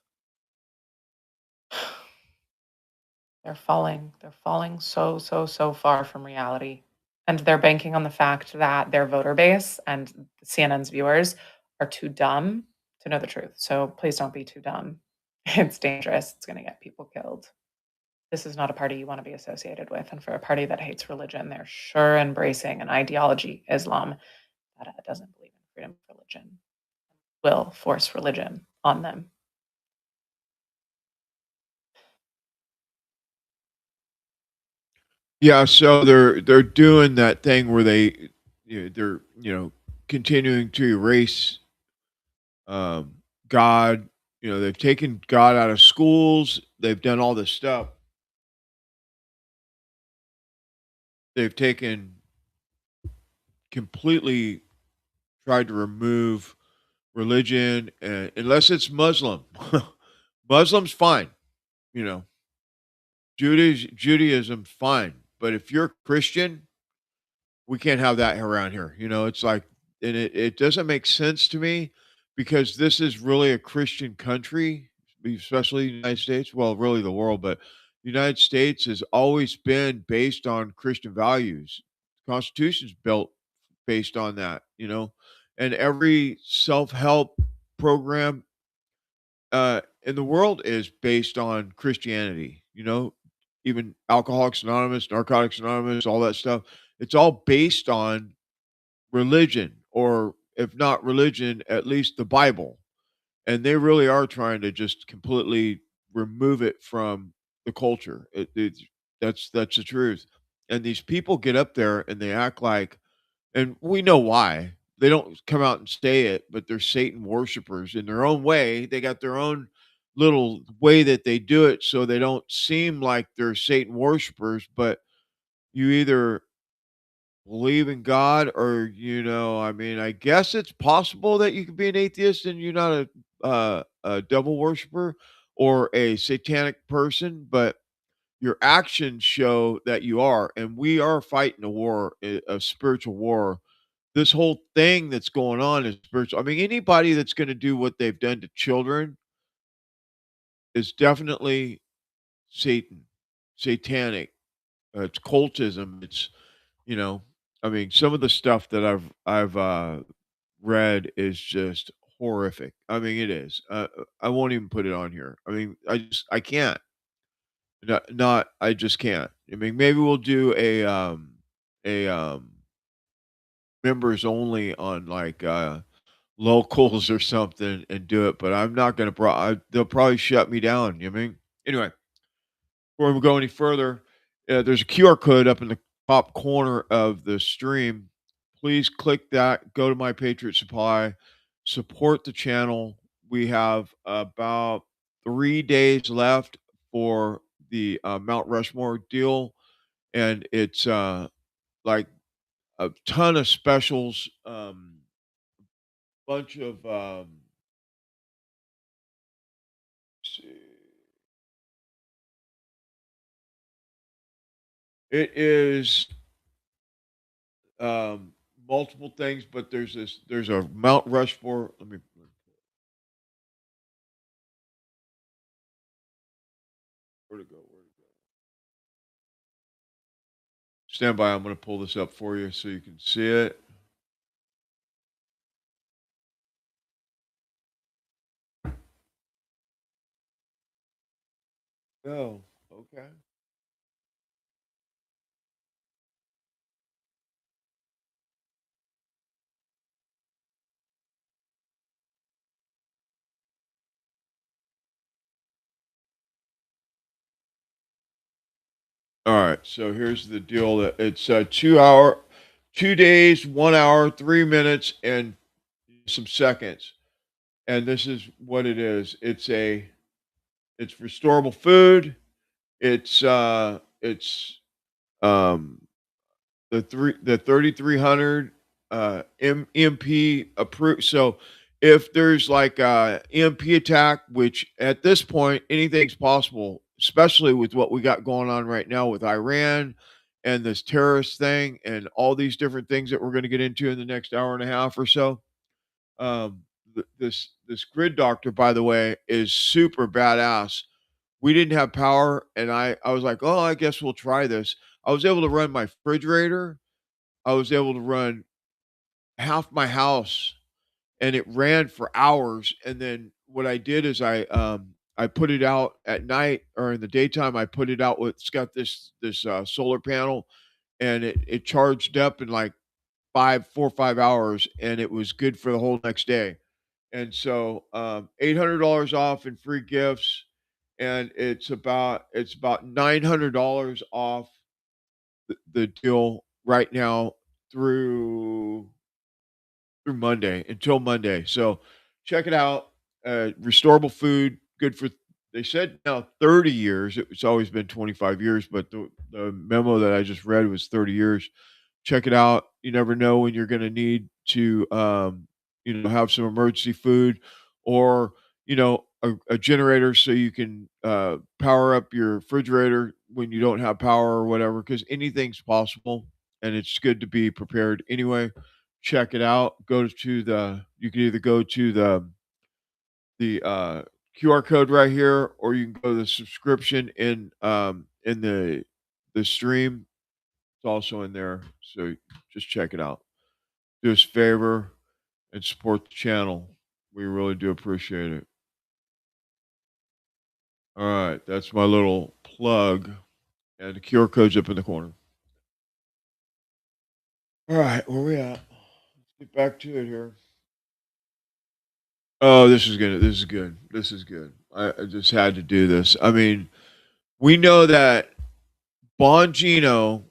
They're falling so far from reality. And they're banking on the fact that their voter base and CNN's viewers are too dumb to know the truth. So please don't be too dumb. It's dangerous. It's going to get people killed. This is not a party you want to be associated with. And for a party that hates religion, they're sure embracing an ideology, Islam, that doesn't believe in freedom of religion, will force religion on them. Yeah, so they're doing that thing where they're continuing to erase God. They've taken God out of schools. They've done all this stuff. They've taken completely tried to remove religion, and unless it's Muslim. Muslim's fine, you know. Judaism fine, but if you're Christian, we can't have that around here. It's like, and it doesn't make sense to me because this is really a Christian country, especially the United States. Well, really the world, but the United States has always been based on Christian values. The Constitution's built based on that. And every self-help program in the world is based on Christianity. Even Alcoholics Anonymous, Narcotics Anonymous, all that stuff. It's all based on religion, or if not religion, at least the Bible. And they really are trying to just completely remove it from the culture. That's the truth. And these people get up there and they act like, and we know why. They don't come out and say it, but they're Satan worshipers in their own way. They got their own little way that they do it so they don't seem like they're Satan worshipers, but you either believe in God or, I mean, I guess it's possible that you could be an atheist and you're not a devil worshiper or a satanic person, but your actions show that you are. And we are fighting a war, a spiritual war. This whole thing that's going on is spiritual. I mean, anybody that's going to do what they've done to children is definitely Satan, satanic. It's cultism. You know, I mean, some of the stuff that I've read is just horrific. I mean, it is. I won't even put it on here. I mean, I can't. Not I just can't. I mean, maybe we'll do a members only on like locals or something and do it, but I'm not gonna. They'll probably shut me down. You know what I mean? Anyway, before we go any further, there's a QR code up in the top corner of the stream. Please click that. Go to My Patriot Supply. Support the channel. We have about 3 days left for the Mount Rushmore deal, and it's like a ton of specials. Bunch of it is multiple things, but there's a Mount Rushmore. Let me where to go. Stand by. I'm going to pull this up for you so you can see it. Oh, okay. All right. So here's the deal. That it's 2 days, 1 hour, 3 minutes, and some seconds. And this is what it is. It's restorable food. It's um the 3300 EMP approved. So if there's like a EMP attack, which at this point anything's possible, especially with what we got going on right now with Iran and this terrorist thing and all these different things that we're going to get into in the next hour and a half or so. This grid doctor, by the way, is super badass. We didn't have power, and I was like, oh, I guess we'll try this. I was able to run my refrigerator. I was able to run half my house, and it ran for hours. And then what I did is I put it out at night or in the daytime. I put it out with it's got this solar panel, and it charged up in like 4 or 5 hours, and it was good for the whole next day. And so $800 off and free gifts, and it's about $900 off the deal right now through Monday until Monday. So check it out. Restorable food, good for. They said now 30 years. It's always been 25 years, but the memo that I just read was 30 years. Check it out. You never know when you're going to need to, have some emergency food, or a generator so you can power up your refrigerator when you don't have power or whatever. Because anything's possible, and it's good to be prepared anyway. Check it out. You can either go to the QR code right here, or you can go to the subscription in the stream. It's also in there, so just check it out. Do us a favor and support the channel. We really do appreciate it. All right, that's my little plug, and the QR code's up in the corner. All right, where we at? Let's get back to it here. Oh, this is good. This is good. This is good. I just had to do this. I mean, we know that Bongino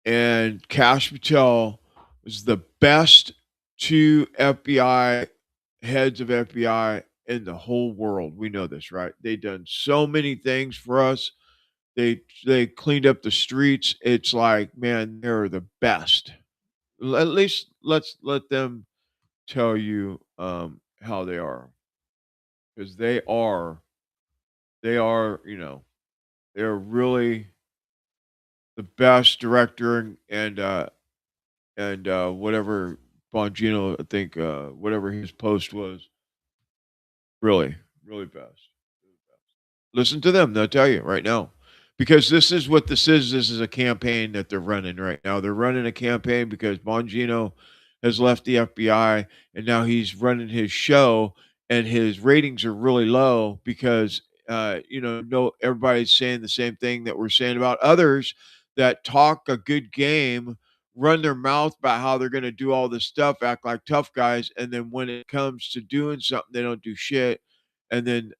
and Cash Patel was the best two FBI heads of FBI in the whole world. We know this, right? They've done so many things for us. They cleaned up the streets. It's like, man, they're the best. At least let's let them tell you how they are, because they are they're really the best director, and whatever Bongino, I think, whatever his post was, really, really best. Listen to them; they'll tell you right now, because this is what this is. This is a campaign that they're running right now. They're running a campaign because Bongino has left the FBI, and now he's running his show, and his ratings are really low because no, everybody's saying the same thing that we're saying about others that talk a good game, run their mouth about how they're going to do all this stuff, act like tough guys, and then when it comes to doing something, they don't do shit. And then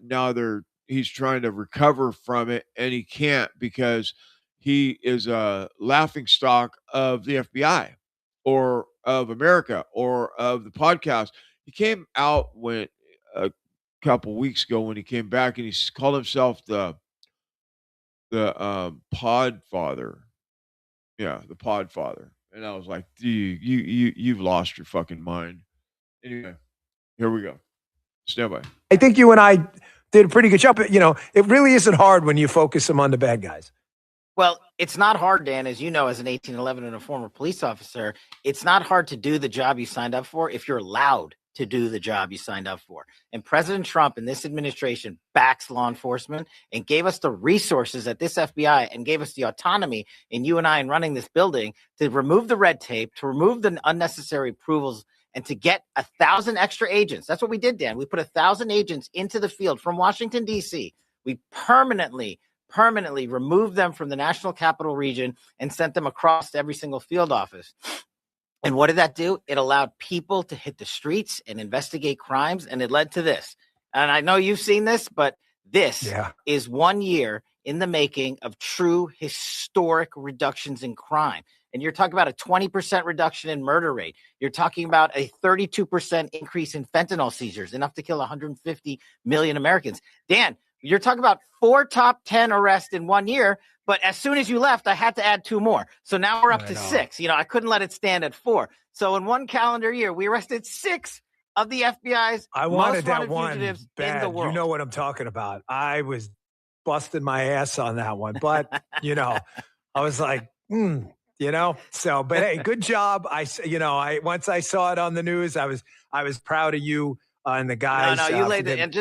now he's trying to recover from it, and he can't because he is a laughing stock of the FBI or of America or of the podcast. He came out when a couple weeks ago when he came back, and he called himself the Pod Father. Yeah, the Pod Father. And I was like, dude, you've lost your fucking mind. Anyway, here we go. Stand by. I think you and I did a pretty good job. It really isn't hard when you focus them on the bad guys. Well, it's not hard, Dan, as you know, as an 1811 and a former police officer. It's not hard to do the job you signed up for if you're allowed to do the job you signed up for. And President Trump and this administration backs law enforcement and gave us the resources at this FBI and gave us the autonomy in you and I in running this building to remove the red tape, to remove the unnecessary approvals, and to get 1,000 extra agents. That's what we did, Dan. We put 1,000 agents into the field from Washington, D.C. We permanently removed them from the National Capital Region and sent them across to every single field office. And what did that do? It allowed people to hit the streets and investigate crimes, and it led to this. And I know you've seen this, but this is 1 year in the making of true historic reductions in crime. And you're talking about a 20% reduction in murder rate. You're talking about a 32% increase in fentanyl seizures, enough to kill 150 million Americans. Dan, you're talking about 4 top 10 arrests in 1 year, but as soon as you left, I had to add 2 more. So now we're up to 6. I couldn't let it stand at 4. So in 1 calendar year, we arrested 6 of the FBI's I wanted most that wanted one fugitives bad. in the world. You know what I'm talking about. I was busting my ass on that one, but I was like, So, but hey, good job. I once I saw it on the news, I was proud of you and the guys. No, you laid it, and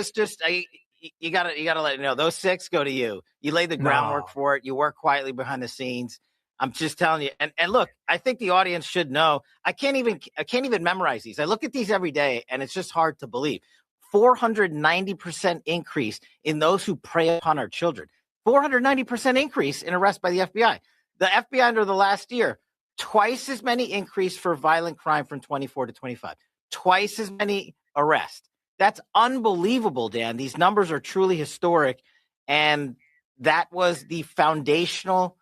you gotta let it know those 6 go to you. You laid the groundwork for it. You work quietly behind the scenes. I'm just telling you. And look, I think the audience should know. I can't even memorize these. I look at these every day, and it's just hard to believe. 490% increase in those who prey upon our children. 490% increase in arrests by the FBI. The FBI under the last year, twice as many increase for violent crime from 24 to 25. Twice as many arrests. That's unbelievable, Dan. These numbers are truly historic. And that was the foundational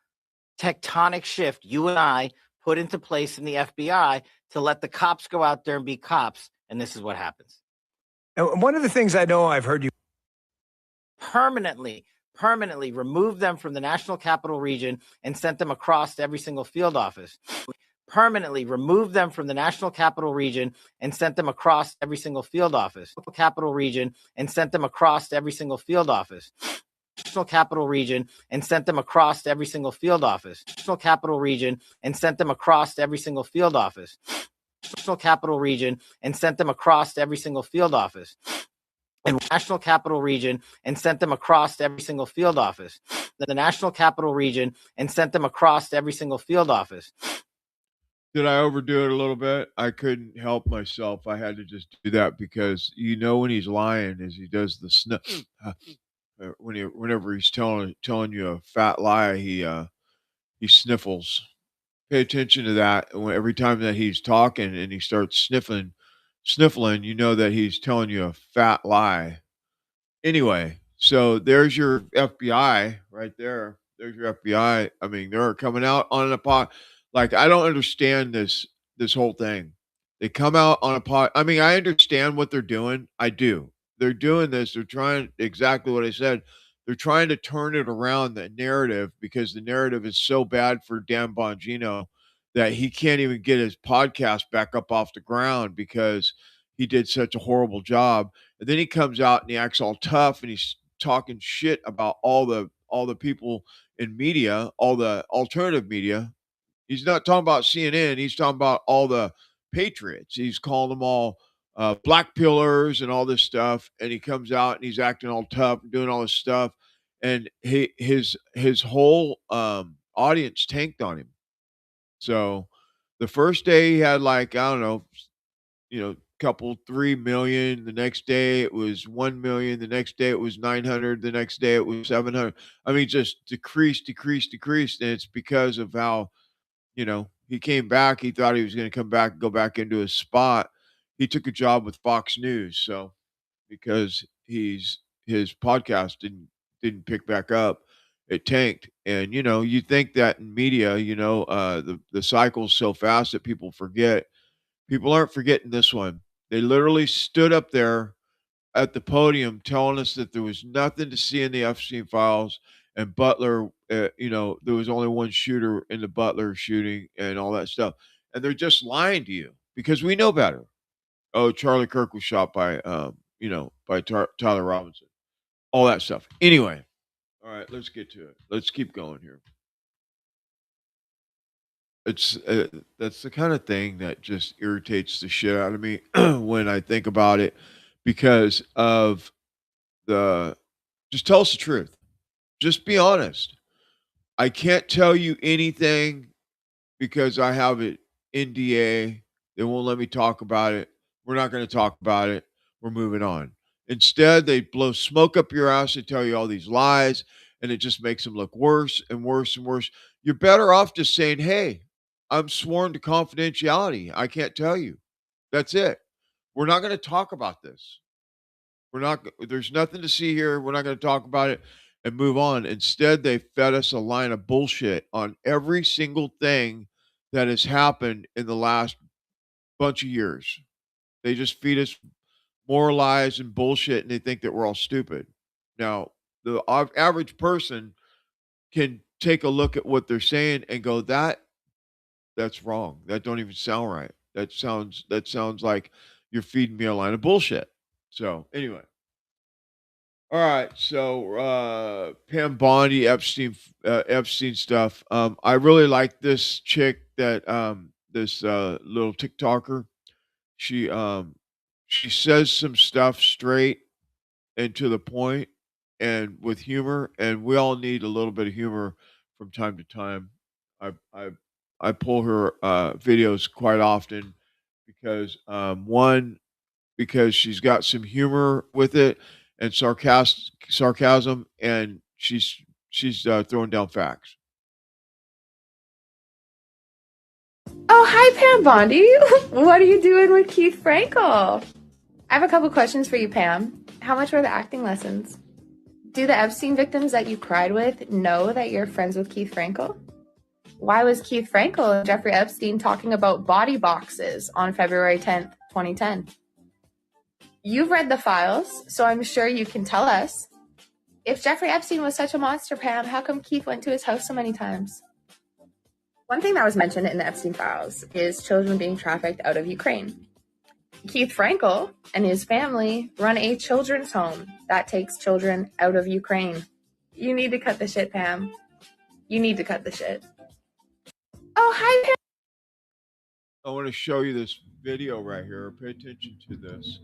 tectonic shift you and I put into place in the FBI to let the cops go out there and be cops. And this is what happens. And one of the things I know I've heard you permanently removed them from the National Capital Region and sent them across to every single field office. Permanently removed them from the National Capital Region and sent them across every single field office. Capital Region and sent them across to every single field office. National Capital Region and sent them across to every single field office. National Capital Region and sent them across to every single field office. National Capital Region and sent them across to every single field office. And National Capital Region and sent them across to every single field office. The National Capital Region and sent them across to every single field office. Did I overdo it a little bit? I couldn't help myself. I had to just do that because when he's lying is he does the snuff. Whenever he's telling you a fat lie, he sniffles. Pay attention to that. Every time that he's talking and he starts sniffling, you know that he's telling you a fat lie. Anyway, so there's your FBI right there. There's your FBI. I mean, they're coming out on a pot. Like, I don't understand this whole thing. They come out on a pot. I mean, I understand what they're doing. I do. They're doing this. They're trying exactly what I said. They're trying to turn it around, the narrative, because the narrative is so bad for Dan Bongino that he can't even get his podcast back up off the ground because he did such a horrible job. And then he comes out and he acts all tough and he's talking shit about all the people in media, all the alternative media. He's not talking about CNN. He's talking about all the patriots. He's calling them all black pillars and all this stuff. And he comes out and he's acting all tough and doing all this stuff. And his whole audience tanked on him. So the first day he had like, I don't know, couple 3 million. The next day it was 1 million. The next day it was 900. The next day it was 700. I mean, just decreased. And it's because of how, he came back. He thought he was going to come back, go back into his spot. He took a job with Fox News. So because his podcast didn't pick back up, it tanked. And, you think that in media, the cycle's so fast that people forget. People aren't forgetting this one. They literally stood up there at the podium telling us that there was nothing to see in the Epstein files and Butler, there was only one shooter in the Butler shooting and all that stuff. And they're just lying to you because we know better. Oh, Charlie Kirk was shot by, by Tyler Robinson. All that stuff. Anyway, all right, let's get to it. Let's keep going here. It's that's the kind of thing that just irritates the shit out of me when I think about it because of just tell us the truth. Just be honest. I can't tell you anything because I have an NDA. They won't let me talk about it. We're not going to talk about it. We're moving on. Instead, they blow smoke up your ass and tell you all these lies, and it just makes them look worse and worse and worse. You're better off just saying, hey, I'm sworn to confidentiality. I can't tell you. That's it. We're not going to talk about this. There's nothing to see here. We're not going to talk about it and move on. Instead, they fed us a line of bullshit on every single thing that has happened in the last bunch of years. They just feed us more lies and bullshit, and they think that we're all stupid. Now, the average person can take a look at what they're saying and go, that's wrong. That don't even sound right. That sounds like you're feeding me a line of bullshit. So anyway. All right. So Pam Bondi, Epstein stuff. I really like this chick that this little TikToker. She says some stuff straight and to the point and with humor, and we all need a little bit of humor from time to time. I pull her videos quite often because one, because she's got some humor with it and sarcasm, and she's throwing down facts. Oh, hi, Pam Bondi. What are you doing with Keith Frankel? I have a couple questions for you, Pam. How much were the acting lessons? Do the Epstein victims that you cried with know that you're friends with Keith Frankel? Why was Keith Frankel and Jeffrey Epstein talking about body boxes on February 10th, 2010? You've read the files, so I'm sure you can tell us. If Jeffrey Epstein was such a monster, Pam, how come Keith went to his house so many times? One thing that was mentioned in the Epstein files is children being trafficked out of Ukraine. Keith Frankel and his family run a children's home that takes children out of Ukraine. You need to cut the shit, Pam. You need to cut the shit. Oh, hi, Pam. I want to show you this video right here. Pay attention to this.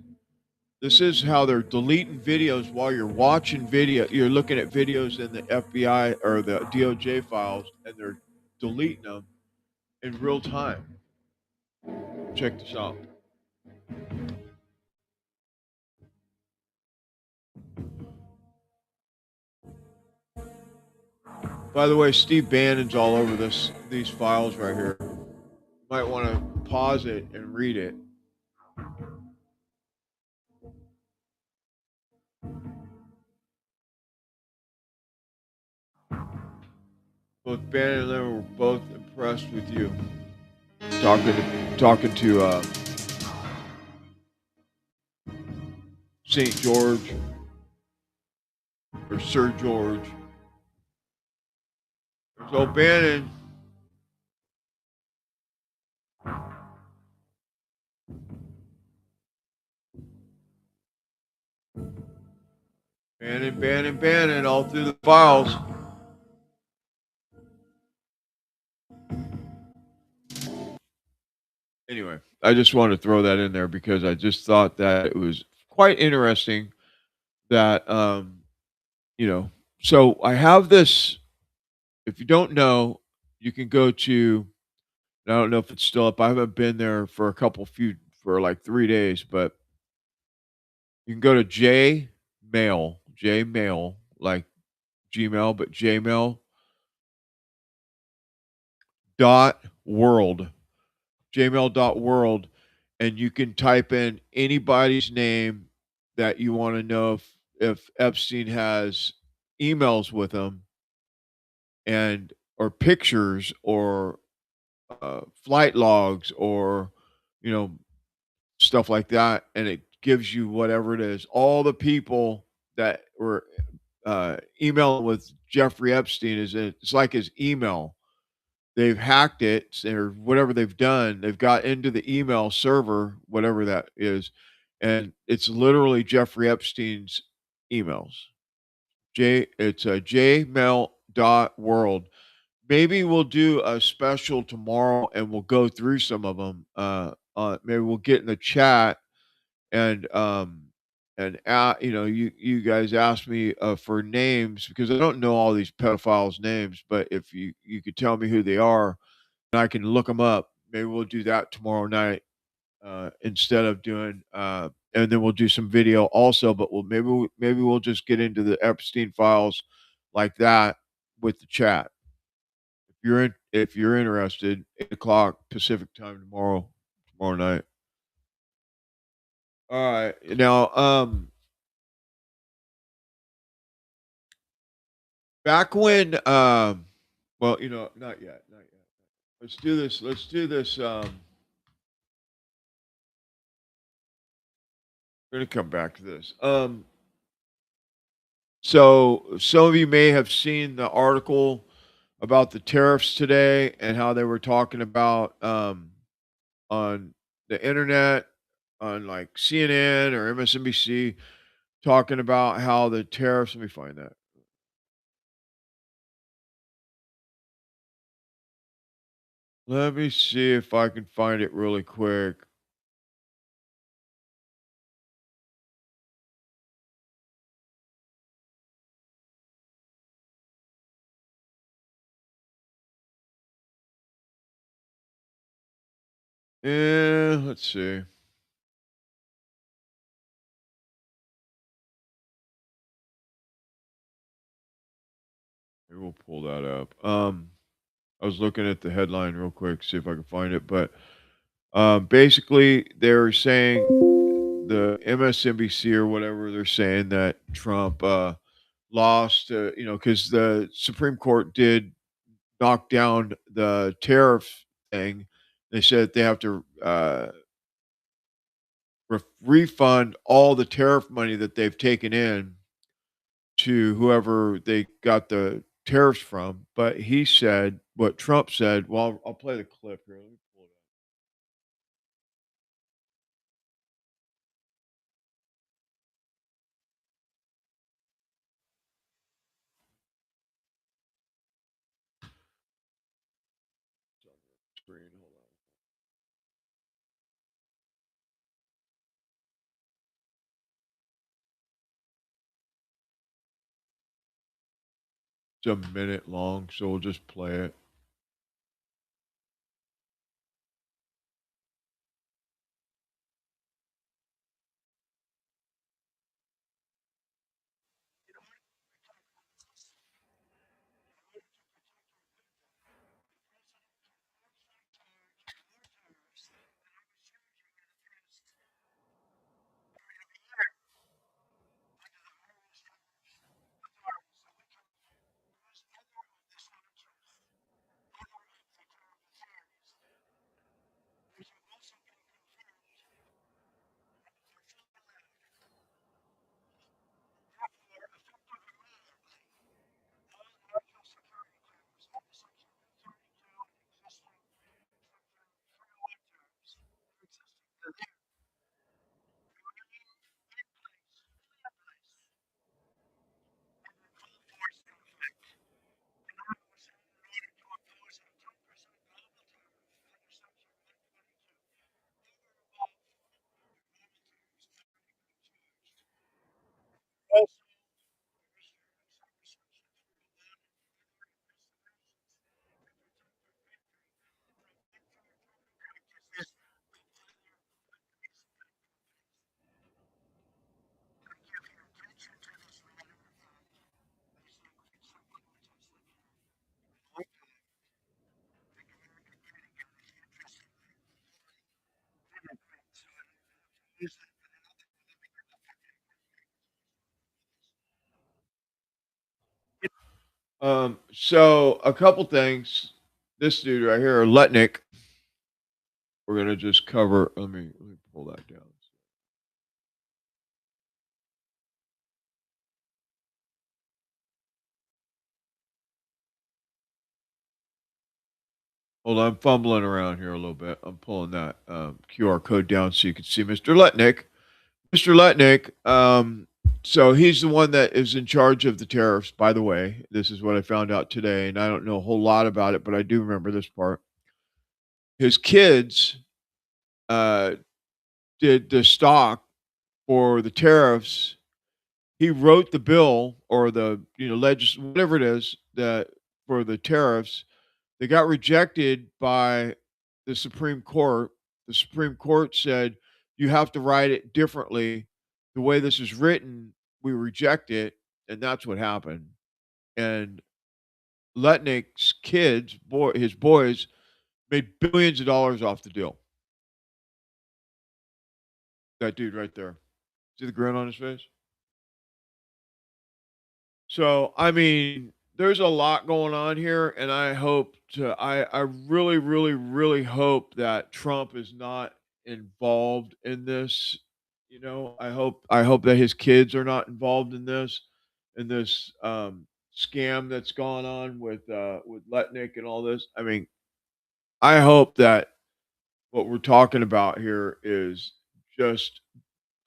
This is how they're deleting videos while you're watching video. You're looking at videos in the FBI or the DOJ files, and they're deleting them in real time. Check this out. By the way, Steve Bannon's all over these files right here. You might want to pause it and read it. Both Bannon and Lemon were both impressed with you. Talking to St. George or Sir George. There's old Bannon. Bannon all through the files. Anyway, I just wanted to throw that in there because I just thought that it was quite interesting that, so I have this. If you don't know, you can go to, I don't know if it's still up. I haven't been there for for like 3 days, but you can go to Jmail, like Gmail, but Jmail dot world, jmail.world, and you can type in anybody's name that you want to know if Epstein has emails with him and or pictures or flight logs or you know stuff like that, and it gives you whatever it is. All the people that were emailing with Jeffrey Epstein it's like his email. They've hacked it or whatever they've done. They've got into the email server, whatever that is, and it's literally Jeffrey Epstein's emails. It's a jmail.world. Maybe we'll do a special tomorrow and we'll go through some of them. Maybe we'll get in the chat and you guys asked me for names because I don't know all these pedophiles' names, but if you could tell me who they are and I can look them up, maybe we'll do that tomorrow night instead of doing and then we'll do some video also, but maybe we'll just get into the Epstein files like that with the chat. If you're interested, 8 o'clock Pacific time tomorrow night. All right. Now, back when, well, not yet. Let's do this. We're going to come back to this. So some of you may have seen the article about the tariffs today and how they were talking about, on the internet, on like CNN or MSNBC, talking about how the tariffs, let me find that. Let me see if I can find it really quick. Yeah, let's see. Maybe we'll pull that up. I was looking at the headline real quick, see if I can find it. But basically, they're saying the MSNBC or whatever, they're saying that Trump lost, because the Supreme Court did knock down the tariff thing. They said they have to refund all the tariff money that they've taken in to whoever they got the tariffs from. But he said what Trump said. Well, I'll play the clip here. Let me pull it up. Screen, hold on. It's a minute long, so we'll just play it. So a couple things. This dude right here, Letnick, we're gonna just cover. Let me pull that down. Hold on, I'm fumbling around here a little bit. I'm pulling that QR code down so you can see Mr. Letnick. Mr. Letnick, so he's the one that is in charge of the tariffs, by the way. This is what I found out today, and I don't know a whole lot about it, but I do remember this part. His kids did the stock for the tariffs. He wrote the bill or the whatever it is that for the tariffs. They got rejected by the Supreme Court. The Supreme Court said you have to write it differently. The way this is written, we reject it, and that's what happened. And Letnick's kids, his boys, made billions of dollars off the deal. That dude right there. See the grin on his face? So, I mean, there's a lot going on here, and I really, really, really hope that Trump is not involved in this. I hope that his kids are not involved in this scam that's gone on with Letnick and all this. I mean, I hope that what we're talking about here is just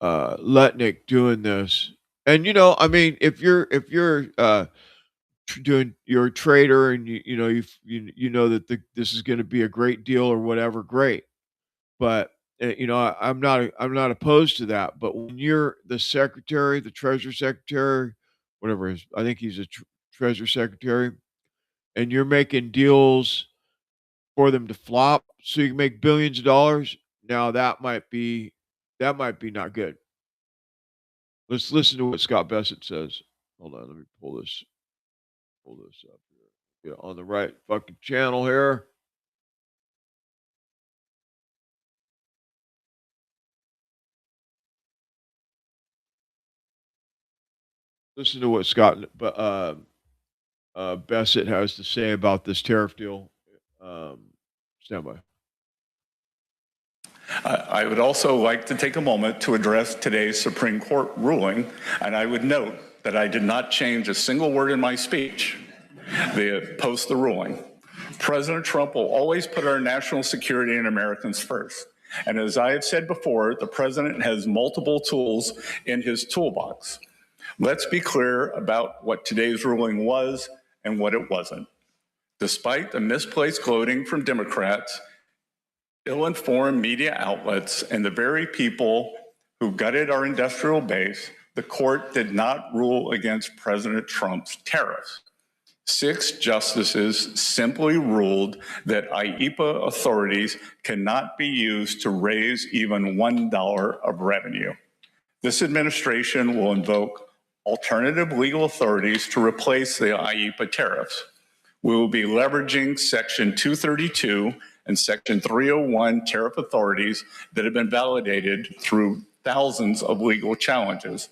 Letnick doing this. And I mean, if you're doing you're a trader and you know that this is going to be a great deal or whatever, great. But I'm not opposed to that. But when you're the secretary, the treasury secretary, whatever it is, I think he's a treasury secretary, and you're making deals for them to flop so you can make billions of dollars. Now that might be not good. Let's listen to what Scott Bassett says. Hold on, let me pull this up here. Get on the right fucking channel here. Listen to what Scott Bassett has to say about this tariff deal. Stand by. I would also like to take a moment to address today's Supreme Court ruling, and I would note that I did not change a single word in my speech post the ruling. President Trump will always put our national security and Americans first. And as I have said before, the president has multiple tools in his toolbox. Let's be clear about what today's ruling was and what it wasn't. Despite the misplaced gloating from Democrats, ill-informed media outlets, and the very people who gutted our industrial base, the court did not rule against President Trump's tariffs. 6 justices simply ruled that IEPA authorities cannot be used to raise even $1 of revenue. This administration will invoke alternative legal authorities to replace the IEPA tariffs. We will be leveraging Section 232 and Section 301 tariff authorities that have been validated through thousands of legal challenges.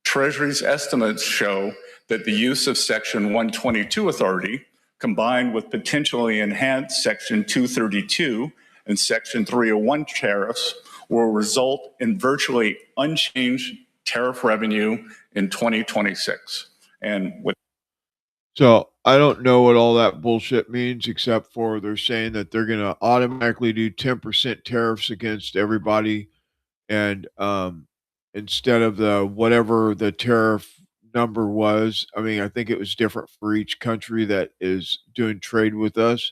Treasury's estimates show that the use of Section 122 authority, combined with potentially enhanced Section 232 and Section 301 tariffs, will result in virtually unchanged tariff revenue in 2026. So I don't know what all that bullshit means, except for they're saying that they're going to automatically do 10% tariffs against everybody, and instead of the whatever the tariff number was. I mean, I think it was different for each country that is doing trade with us.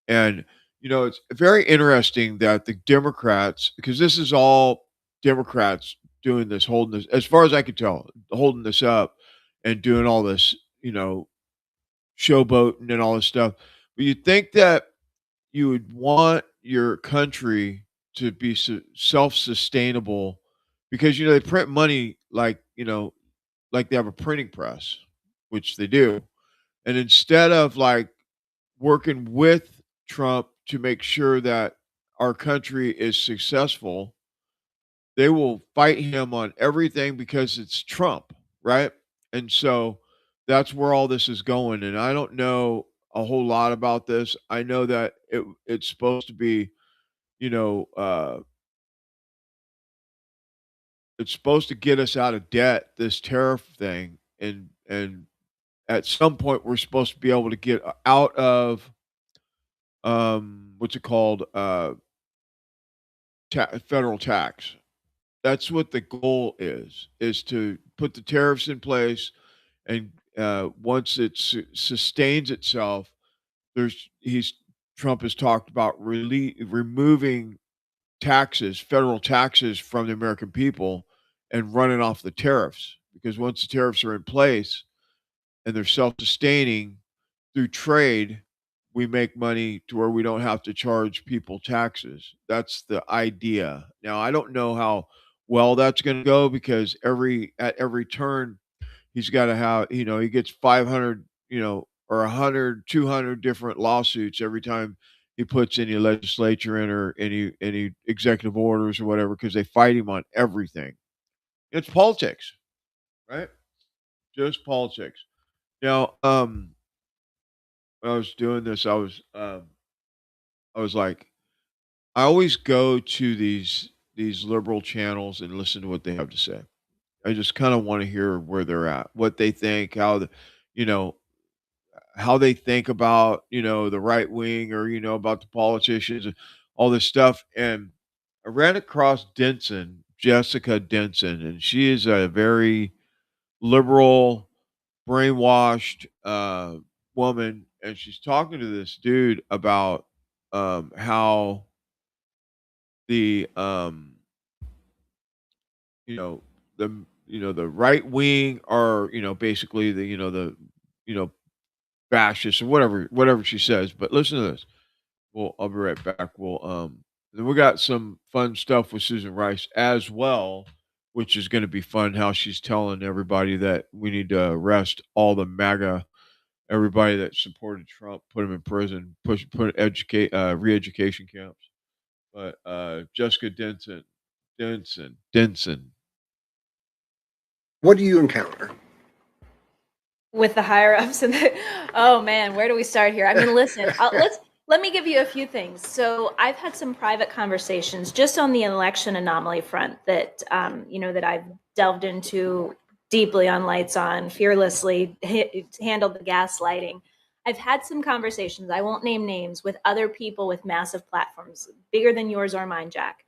And it's very interesting that the Democrats, because this is all Democrats doing this, holding this, as far as I could tell, holding this up and doing all this, showboating and all this stuff. But you'd think that you would want your country to be self-sustainable, because they print money like they have a printing press, which they do. And instead of like working with Trump to make sure that our country is successful, they will fight him on everything because it's Trump, right? And so that's where all this is going. And I don't know a whole lot about this. I know that it's supposed to be, you know, uh, it's supposed to get us out of debt, this tariff thing, and at some point we're supposed to be able to get out of what's it called, federal tax. That's what the goal is to put the tariffs in place, and once it sustains itself, he's Trump has talked about removing taxes, federal taxes from the American people, and running off the tariffs, because once the tariffs are in place and they're self-sustaining through trade, we make money to where we don't have to charge people taxes. That's the idea. Now, I don't know how well that's going to go, because at every turn he's got to have, he gets 500, or 100, 200 different lawsuits every time he puts any legislature in, or any executive orders or whatever, because they fight him on everything. It's politics, right? Just politics. Now, when I was doing this, I was like, I always go to these liberal channels and listen to what they have to say. I just kind of want to hear where they're at, what they think, you know, how they think about, the right wing, or, about the politicians and all this stuff. And I ran across Jessica Denson, and she is a very liberal, brainwashed woman, and she's talking to this dude about how the you know the right wing are, basically you know fascists, or whatever she says. But listen to this. Well, I'll be right back. Then we got some fun stuff with Susan Rice as well, which is going to be fun. How she's telling everybody that we need to arrest all the MAGA, everybody that supported Trump, put them in prison, re-education camps. But Jessica Denson. What do you encounter? With the higher ups and oh man, where do we start here? I mean, listen, Let me give you a few things. So I've had some private conversations just on the election anomaly front that that I've delved into deeply on Lights On, fearlessly handled the gaslighting. I've had some conversations, I won't name names, with other people with massive platforms, bigger than yours or mine, Jack.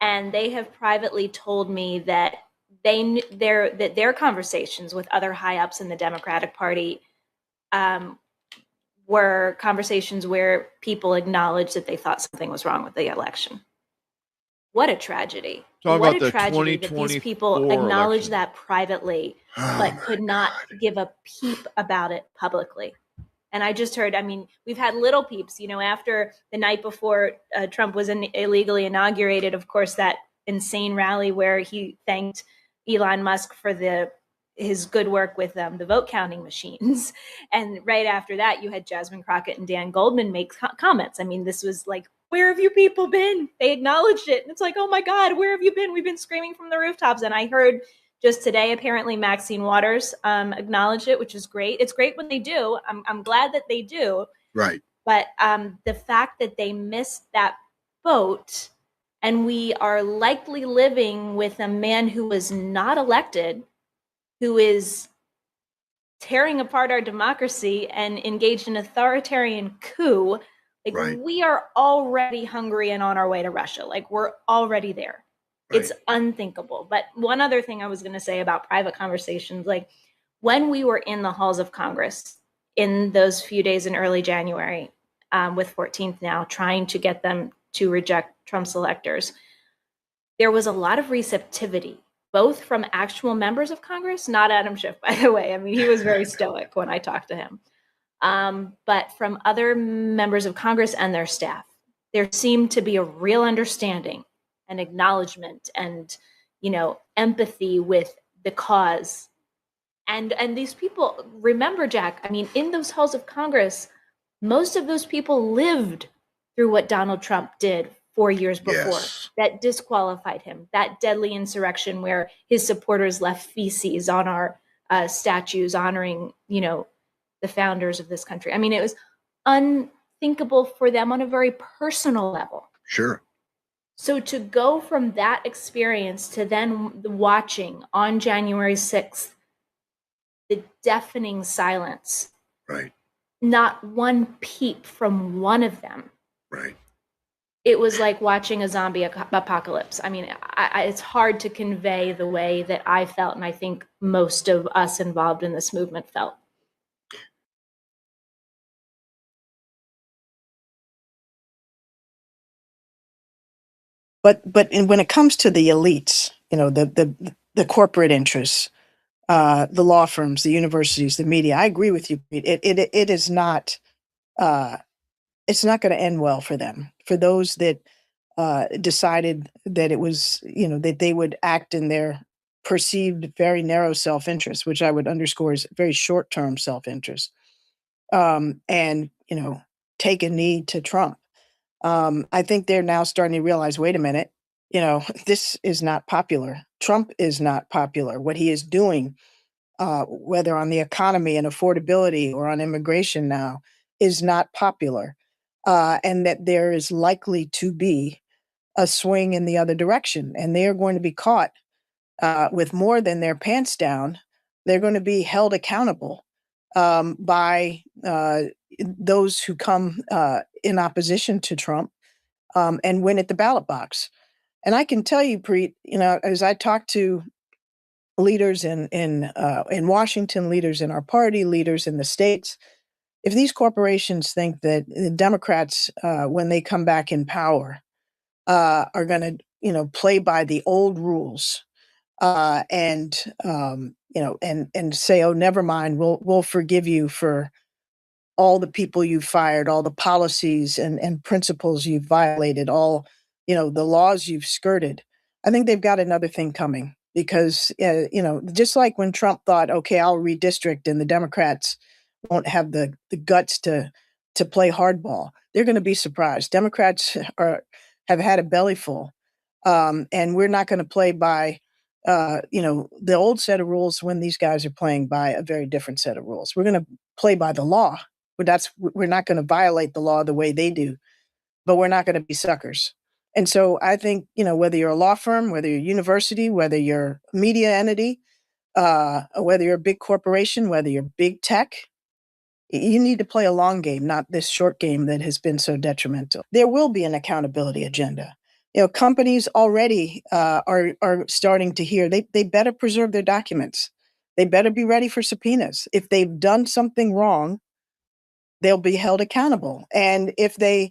And they have privately told me that their conversations with other high ups in the Democratic Party were conversations where people acknowledged that they thought something was wrong with the election. What a tragedy. Talking What about a the tragedy that these people 2024 acknowledge election. that privately, but could not give a peep about it publicly. And I just heard, we've had little peeps, after the night before Trump was illegally inaugurated, of course, that insane rally where he thanked Elon Musk for his good work with the vote counting machines. And right after that, you had Jasmine Crockett and Dan Goldman make comments. This was like, where have you people been? They acknowledged it. And it's like, oh my God, where have you been? We've been screaming from the rooftops. And I heard just today, apparently Maxine Waters acknowledged it, which is great. It's great when they do. I'm glad that they do. Right. But the fact that they missed that boat, and we are likely living with a man who was not elected, who is tearing apart our democracy and engaged in authoritarian coup. Like, Right. we are already hungry and on our way to Russia. Like, we're already there. It's unthinkable. But one other thing I was going to say about private conversations, like when we were in the halls of Congress in those few days in early January, with 14th now, trying to get them to reject Trump's electors, there was a lot of receptivity, both from actual members of Congress, not Adam Schiff, by the way. He was very stoic when I talked to him, but from other members of Congress and their staff. There seemed to be a real understanding and acknowledgement and, empathy with the cause. And these people, remember, Jack, in those halls of Congress, most of those people lived through what Donald Trump did 4 years before. Yes. That disqualified him, that deadly insurrection where his supporters left feces on our statues honoring, the founders of this country. It was unthinkable for them on a very personal level. Sure. So to go from that experience to then watching on January 6th, the deafening silence. Right. Not one peep from one of them. Right. It was like watching a zombie apocalypse. It's hard to convey the way that I felt, and I think most of us involved in this movement felt. But when it comes to the elites, the corporate interests, the law firms, the universities, the media, I agree with you. It is not. It's not going to end well for them. For those that decided that it was, that they would act in their perceived very narrow self-interest, which I would underscore is very short-term self-interest, and take a knee to Trump. I think they're now starting to realize, wait a minute, this is not popular. Trump is not popular. What he is doing, whether on the economy and affordability or on immigration now, is not popular. And that there is likely to be a swing in the other direction. And they are going to be caught with more than their pants down. They're going to be held accountable by those who come in opposition to Trump and win at the ballot box. And I can tell you, Preet, as I talk to leaders in Washington, leaders in our party, leaders in the states, if these corporations think that the Democrats, when they come back in power, are going to, play by the old rules and say, oh, never mind, we'll forgive you for all the people you fired, all the policies and principles you've violated, all, the laws you've skirted. I think they've got another thing coming because, just like when Trump thought, okay, I'll redistrict and the Democrats won't have the guts to play hardball. They're going to be surprised. Democrats have had a belly full, and we're not going to play by the old set of rules when these guys are playing by a very different set of rules. We're going to play by the law. We're not going to violate the law the way they do, but we're not going to be suckers. And so I think, whether you're a law firm, whether you're a university, whether you're a media entity, or whether you're a big corporation, whether you're big tech, you need to play a long game, not this short game that has been so detrimental. There will be an accountability agenda. Companies already are starting to hear they better preserve their documents. They better be ready for subpoenas. If they've done something wrong, they'll be held accountable. And if they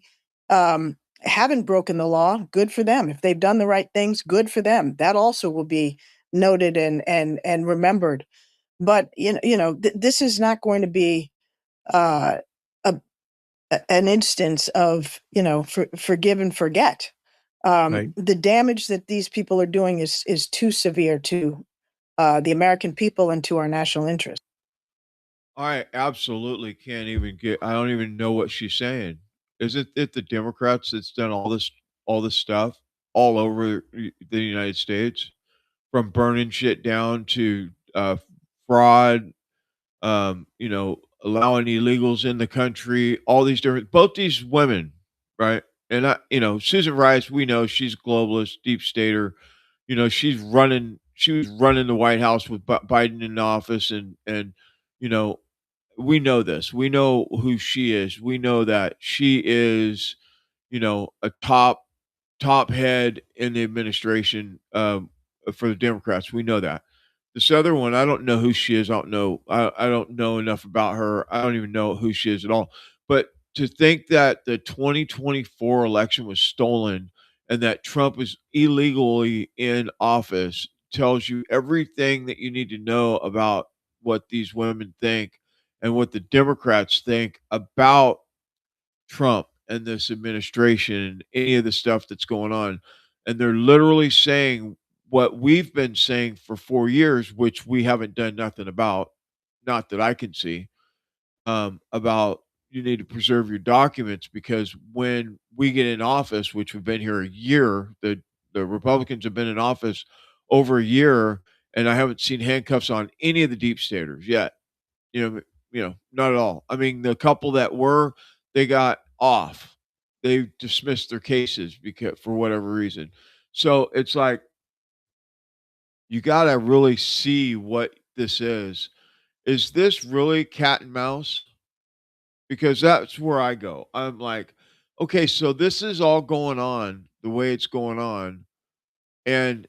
haven't broken the law, good for them. If they've done the right things, good for them. That also will be noted and remembered. But this is not going to be uh, a, an instance of forgive and forget. Right. The damage that these people are doing is too severe to the American people and to our national interest. I absolutely can't even get. I don't even know what she's saying. Isn't it the Democrats that's done all this stuff all over the United States, from burning shit down to fraud, allowing illegals in the country, all these different, both these women, right? And Susan Rice, we know she's globalist, deep stater. She was running the White House with Biden in office, and you know, we know this. We know who she is. We know that she is, a top head in the administration for the Democrats. We know that. This other one, I don't know who she is. I don't know. I don't know enough about her. I don't even know who she is at all. But to think that the 2024 election was stolen and that Trump is illegally in office tells you everything that you need to know about what these women think and what the Democrats think about Trump and this administration and any of the stuff that's going on. And they're literally saying what we've been saying for 4 years, which we haven't done nothing about, not that I can see, about you need to preserve your documents because when we get in office, which we've been here a year, the Republicans have been in office over a year, and I haven't seen handcuffs on any of the deep staters yet. Not at all. I mean, the couple that were, they got off. They dismissed their cases because for whatever reason. So it's like you got to really see what this is. Is this really cat and mouse? Because that's where I go. I'm like, okay, so this is all going on the way it's going on, and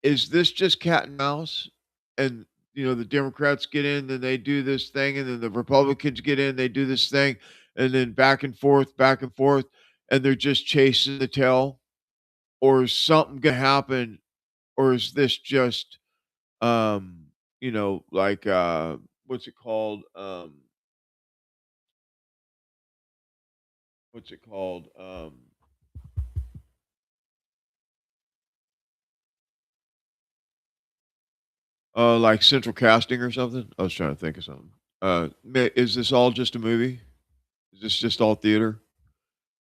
is this just cat and mouse? And the Democrats get in, then they do this thing, and then the Republicans get in, they do this thing, and then back and forth, and they're just chasing the tail. Or is something gonna happen? Or is this just like what's it called? What's it called? Like central casting or something? I was trying to think of something. Is this all just a movie? Is this just all theater?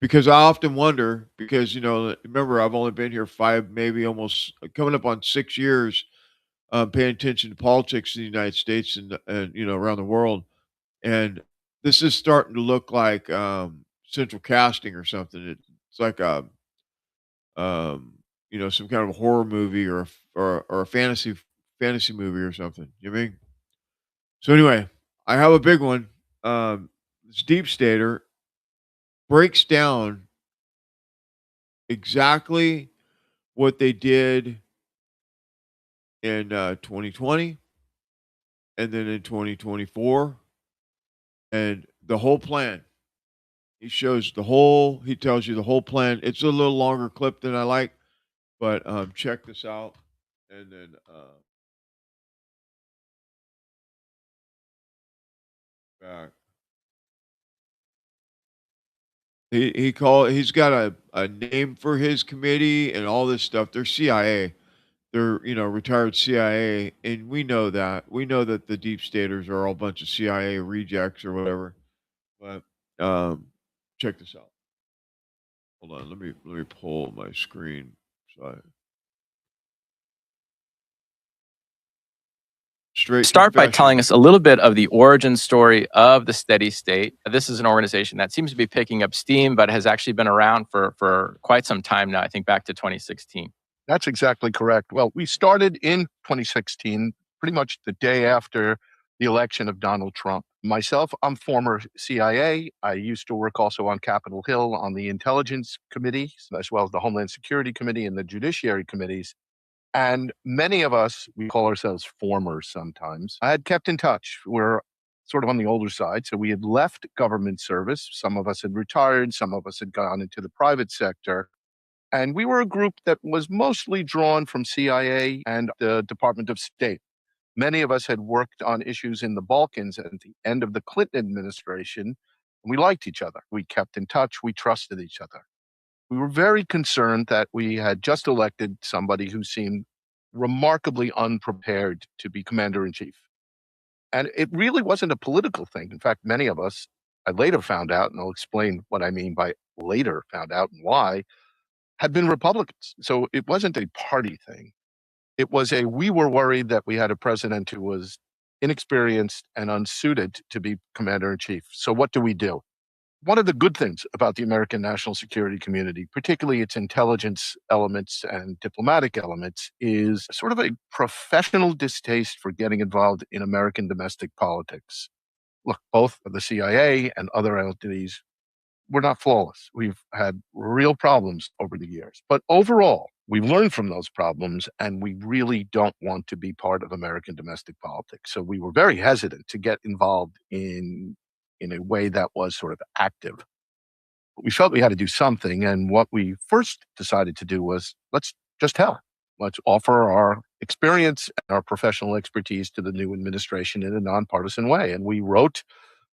Because I often wonder, because remember I've only been here 5, maybe almost coming up on 6 years, paying attention to politics in the United States and around the world, and this is starting to look like central casting or something. It's like some kind of a horror movie or a fantasy movie or something. You know what I mean? So anyway, I have a big one. This deep stater breaks down exactly what they did in 2020 and then in 2024 and the whole plan. He tells you the whole plan. It's a little longer clip than I like, but check this out. And then back. He's got a name for his committee and all this stuff. They're CIA. They're, retired CIA, and we know that. We know that the deep staters are all a bunch of CIA rejects or whatever. But check this out. Hold on, let me pull my screen. So Straight Start by confession. telling us a little bit of the origin story of the Steady State. This is an organization that seems to be picking up steam, but has actually been around for quite some time now, I think back to 2016. That's exactly correct. Well, we started in 2016, pretty much the day after the election of Donald Trump. Myself, I'm former CIA. I used to work also on Capitol Hill on the Intelligence Committee, as well as the Homeland Security Committee and the Judiciary Committees. And many of us, we call ourselves formers sometimes, I had kept in touch. We're sort of on the older side. So we had left government service. Some of us had retired. Some of us had gone into the private sector. And we were a group that was mostly drawn from CIA and the Department of State. Many of us had worked on issues in the Balkans at the end of the Clinton administration. We liked each other. We kept in touch. We trusted each other. We were very concerned that we had just elected somebody who seemed remarkably unprepared to be commander in chief. And it really wasn't a political thing. In fact, many of us, I later found out, and I'll explain what I mean by later found out and why, had been Republicans. So it wasn't a party thing. It was we were worried that we had a president who was inexperienced and unsuited to be commander in chief. So what do we do? One of the good things about the American national security community, particularly its intelligence elements and diplomatic elements, is sort of a professional distaste for getting involved in American domestic politics. Look, both the CIA and other entities, we're not flawless. We've had real problems over the years. But overall, we've learned from those problems, and we really don't want to be part of American domestic politics. So we were very hesitant to get involved in a way that was sort of active. But we felt we had to do something, and what we first decided to do was, let's just help. Let's offer our experience and our professional expertise to the new administration in a nonpartisan way. And we wrote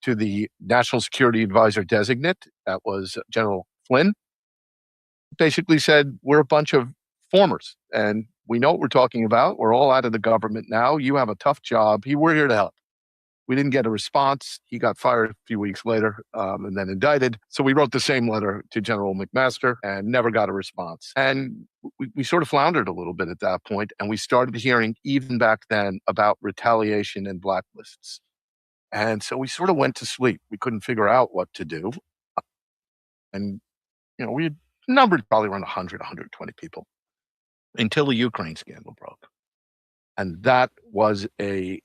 to the National Security Advisor designate, that was General Flynn, basically said, we're a bunch of formers, and we know what we're talking about. We're all out of the government now. You have a tough job. We're here to help. We didn't get a response. He got fired a few weeks later and then indicted. So we wrote the same letter to General McMaster and never got a response. And we sort of floundered a little bit at that point, and we started hearing even back then about retaliation and blacklists. And so we sort of went to sleep. We couldn't figure out what to do. And, we had numbered probably around 100, 120 people until the Ukraine scandal broke. And that was a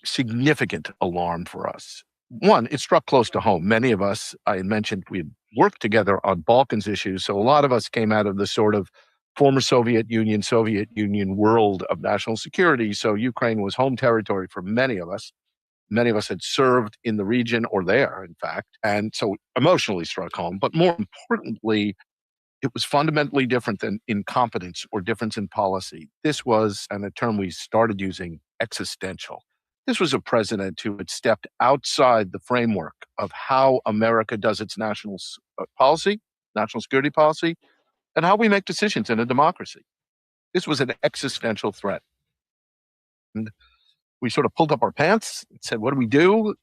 significant alarm for us. One, it struck close to home. Many of us, I had mentioned, we had worked together on Balkans issues. So a lot of us came out of the sort of former Soviet Union world of national security. So Ukraine was home territory for many of us. Many of us had served in the region or there, in fact. And so emotionally struck home. But more importantly, it was fundamentally different than incompetence or difference in policy. This was, and a term we started using, existential. This was a president who had stepped outside the framework of how America does its national policy, national security policy, and how we make decisions in a democracy. This was an existential threat. And we sort of pulled up our pants and said, what do we do?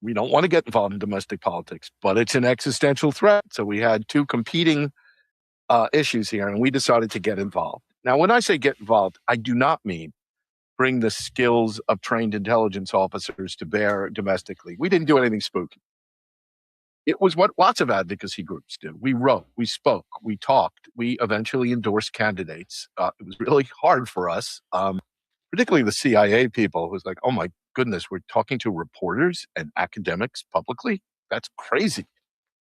We don't want to get involved in domestic politics, but it's an existential threat. So we had two competing issues here, and we decided to get involved. Now, when I say get involved, I do not mean bring the skills of trained intelligence officers to bear domestically. We didn't do anything spooky. It was what lots of advocacy groups do. We wrote, we spoke, we talked, we eventually endorsed candidates. It was really hard for us, particularly the CIA people, who was like, oh my goodness, we're talking to reporters and academics publicly? That's crazy.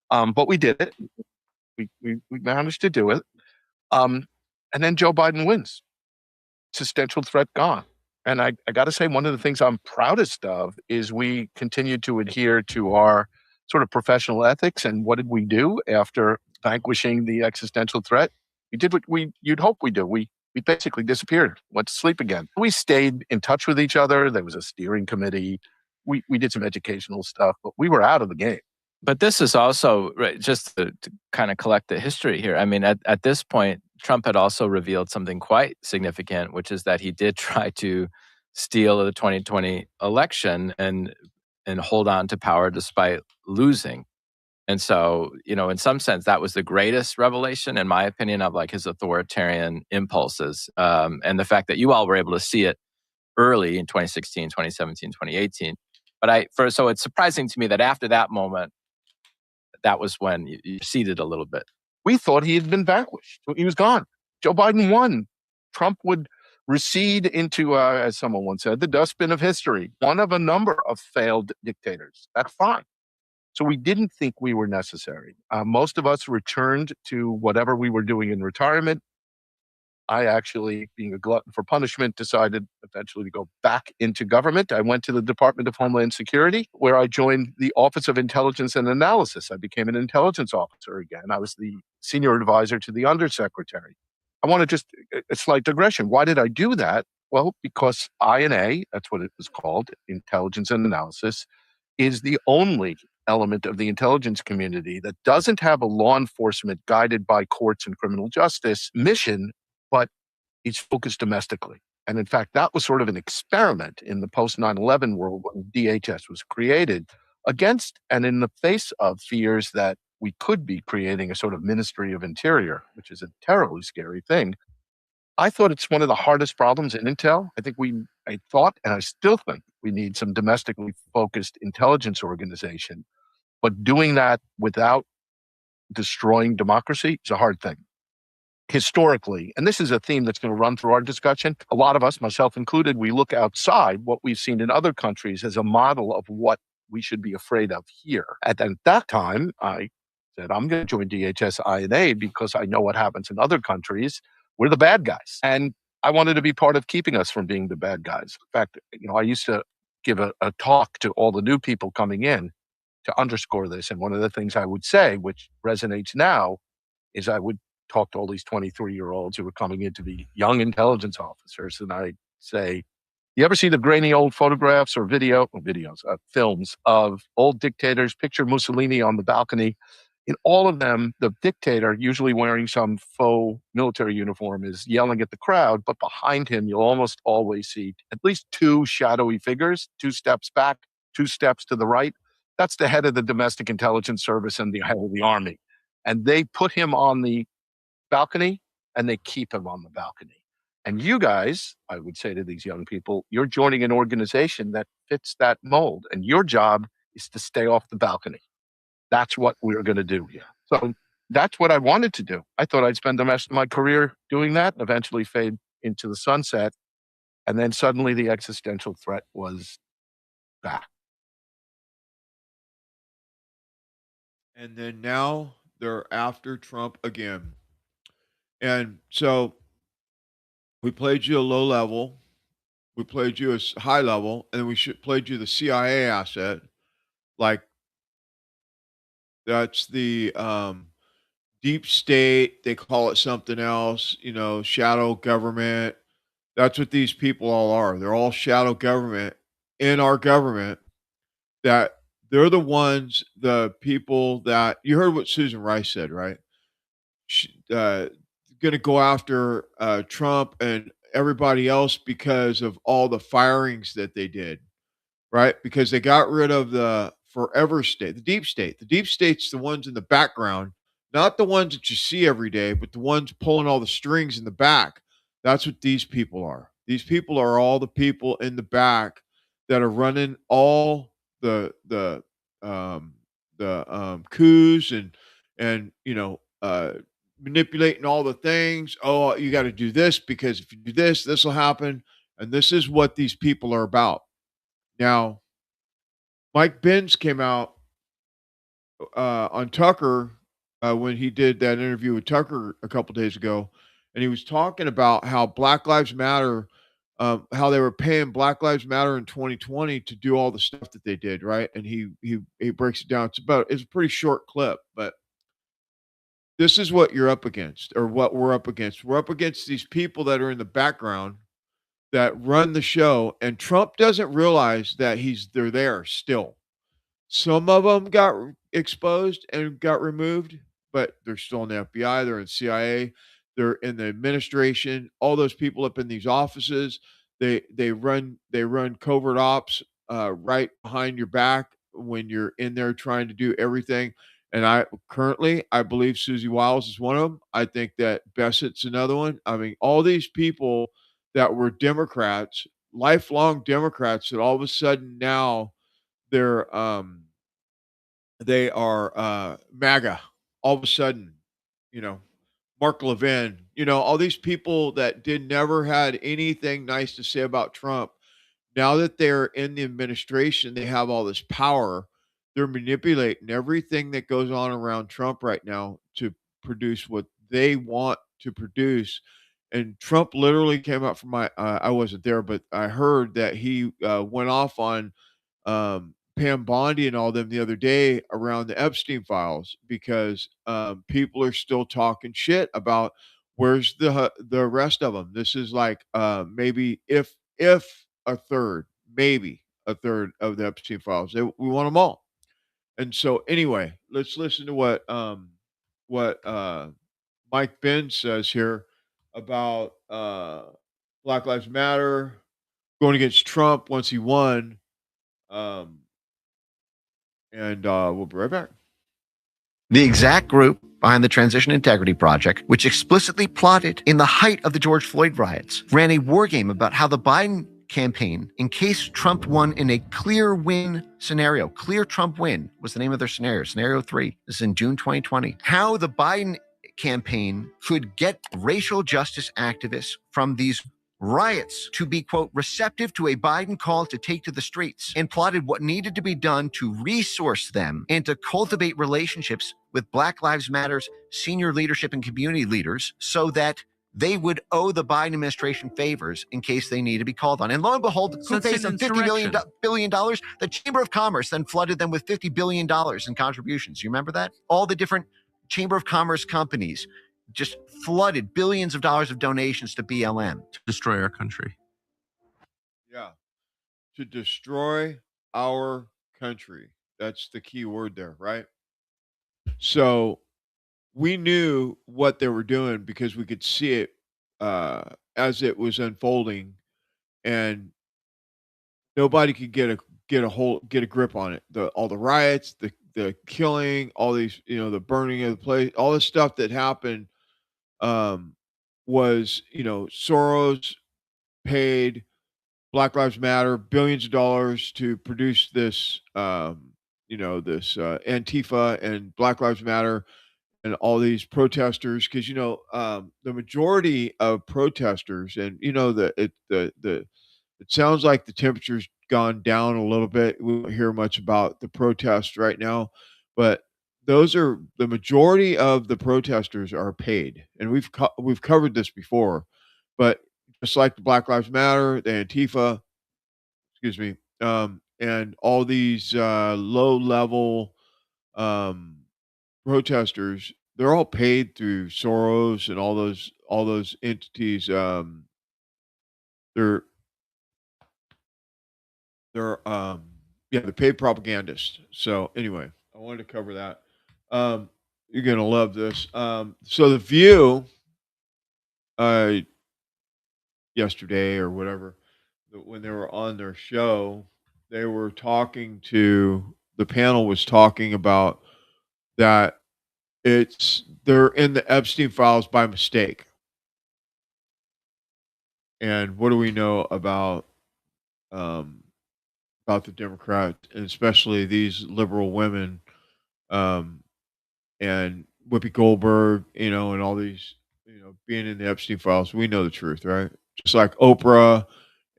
But we did it. We managed to do it. And then Joe Biden wins. Existential threat gone. And I got to say, one of the things I'm proudest of is we continued to adhere to our sort of professional ethics. And what did we do after vanquishing the existential threat? We did what you'd hope we do. We basically disappeared, went to sleep again. We stayed in touch with each other. There was a steering committee. We did some educational stuff, but we were out of the game. But this is also, right, just to kind of collect the history here. I mean, at this point, Trump had also revealed something quite significant, which is that he did try to steal the 2020 election and hold on to power despite losing. And so, in some sense, that was the greatest revelation, in my opinion, of like his authoritarian impulses. And the fact that you all were able to see it early in 2016, 2017, 2018. So it's surprising to me that after that moment, that was when you receded a little bit. We thought he had been vanquished. He was gone. Joe Biden won. Trump would recede into, as someone once said, the dustbin of history, one of a number of failed dictators. That's fine. So we didn't think we were necessary. Most of us returned to whatever we were doing in retirement. I actually, being a glutton for punishment, decided eventually to go back into government. I went to the Department of Homeland Security, where I joined the Office of Intelligence and Analysis. I became an intelligence officer again. I was the senior advisor to the undersecretary. I want to just a slight digression. Why did I do that? Well, because I&A, that's what it was called, Intelligence and Analysis, is the only element of the intelligence community that doesn't have a law enforcement guided by courts and criminal justice mission, but it's focused domestically. And in fact, that was sort of an experiment in the post 9/11 world when DHS was created against and in the face of fears that we could be creating a sort of Ministry of Interior, which is a terribly scary thing. I thought it's one of the hardest problems in intel. I thought, and I still think we need some domestically focused intelligence organization, but doing that without destroying democracy is a hard thing. Historically, and this is a theme that's going to run through our discussion, a lot of us, myself included, we look outside what we've seen in other countries as a model of what we should be afraid of here. At that time, I said, I'm going to join DHS I&A because I know what happens in other countries. We're the bad guys. And I wanted to be part of keeping us from being the bad guys. In fact, I used to give a talk to all the new people coming in to underscore this. And one of the things I would say, which resonates now, is I would talk to all these 23-year-olds who were coming in to be young intelligence officers. And I'd say, you ever see the grainy old photographs or films of old dictators? Picture Mussolini on the balcony. In all of them, the dictator, usually wearing some faux military uniform, is yelling at the crowd, but behind him, you'll almost always see at least two shadowy figures, 2 steps back, 2 steps to the right. That's the head of the domestic intelligence service and the head of the army. And they put him on the balcony and they keep him on the balcony. And you guys, I would say to these young people, you're joining an organization that fits that mold. And your job is to stay off the balcony. That's what we're going to do here. So that's what I wanted to do. I thought I'd spend the rest of my career doing that and eventually fade into the sunset. And then suddenly the existential threat was back. And then now they're after Trump again. And so we played you a low level, we played you a high level, and then we played you the CIA asset. Like that's the deep state. They call it something else, shadow government. That's what these people all are. They're all shadow government in our government. That they're the people that you heard what Susan Rice said, right? Going to go after Trump and everybody else because of all the firings that they did, right? Because they got rid of the forever state, the deep state. The deep state's the ones in the background, not the ones that you see every day, but the ones pulling all the strings in the back. That's what these people are. These people are all the people in the back that are running all the coups and manipulating all the things. Oh, you got to do this because if you do this, this will happen. And this is what these people are about. Now, Mike Benz came out on Tucker when he did that interview with Tucker a couple days ago, and he was talking about how Black Lives Matter, how they were paying Black Lives Matter in 2020 to do all the stuff that they did, right? And he breaks it down. It's a pretty short clip, but this is what you're up against, or what we're up against. We're up against these people that are in the background that run the show, and Trump doesn't realize that they're there still. Some of them got exposed and got removed, but they're still in the FBI, they're in CIA, they're in the administration, all those people up in these offices, they run covert ops right behind your back when you're in there trying to do everything. And I believe Susie Wiles is one of them. I think that Bessett's another one. I mean, all these people that were Democrats, lifelong Democrats, that all of a sudden now they're they are MAGA. All of a sudden, you know, Mark Levin, all these people that never had anything nice to say about Trump. Now that they're in the administration, they have all this power. They're manipulating everything that goes on around Trump right now to produce what they want to produce. And Trump literally came out from I wasn't there, but I heard that he went off on Pam Bondi and all them the other day around the Epstein files because people are still talking shit about where's the rest of them. This is like maybe if a third, maybe a third of the Epstein files. We want them all. And so anyway, let's listen to what Mike Ben says here about Black Lives Matter going against Trump once he won. And we'll be right back. The exact group behind the Transition Integrity Project, which explicitly plotted in the height of the George Floyd riots, ran a war game about how the Biden campaign, in case Trump won in a clear win scenario, clear Trump win was the name of their scenario 3. This is in June 2020. How the Biden campaign could get racial justice activists from these riots to be, quote, receptive to a Biden call to take to the streets, and plotted what needed to be done to resource them and to cultivate relationships with Black Lives Matter's senior leadership and community leaders so that they would owe the Biden administration favors in case they need to be called on. And lo and behold, who pays them $50 billion? The Chamber of Commerce then flooded them with $50 billion in contributions. You remember that? All the different Chamber of Commerce companies just flooded billions of dollars of donations to BLM. To destroy our country. Yeah. To destroy our country. That's the key word there, right? So we knew what they were doing because we could see it as it was unfolding, and nobody could get a grip on it. All the riots, the killing, all these, the burning of the place, all the stuff that happened was, Soros paid Black Lives Matter billions of dollars to produce this, this Antifa and Black Lives Matter and all these protesters, because the majority of protesters, and it sounds like the temperature's gone down a little bit. We don't hear much about the protests right now, but the majority of the protesters are paid, and we've covered this before, but just like the Black Lives Matter, the Antifa, excuse me, and all these low level protesters, they're all paid through Soros and all those entities. They're they're paid propagandists. So anyway, I wanted to cover that. You're gonna love this. So the View, yesterday or whatever, when they were on their show, they were talking to the panel was talking about that they're in the Epstein files by mistake. And what do we know about the Democrats, and especially these liberal women, and Whoopi Goldberg, and all these, being in the Epstein files? We know the truth, right? Just like Oprah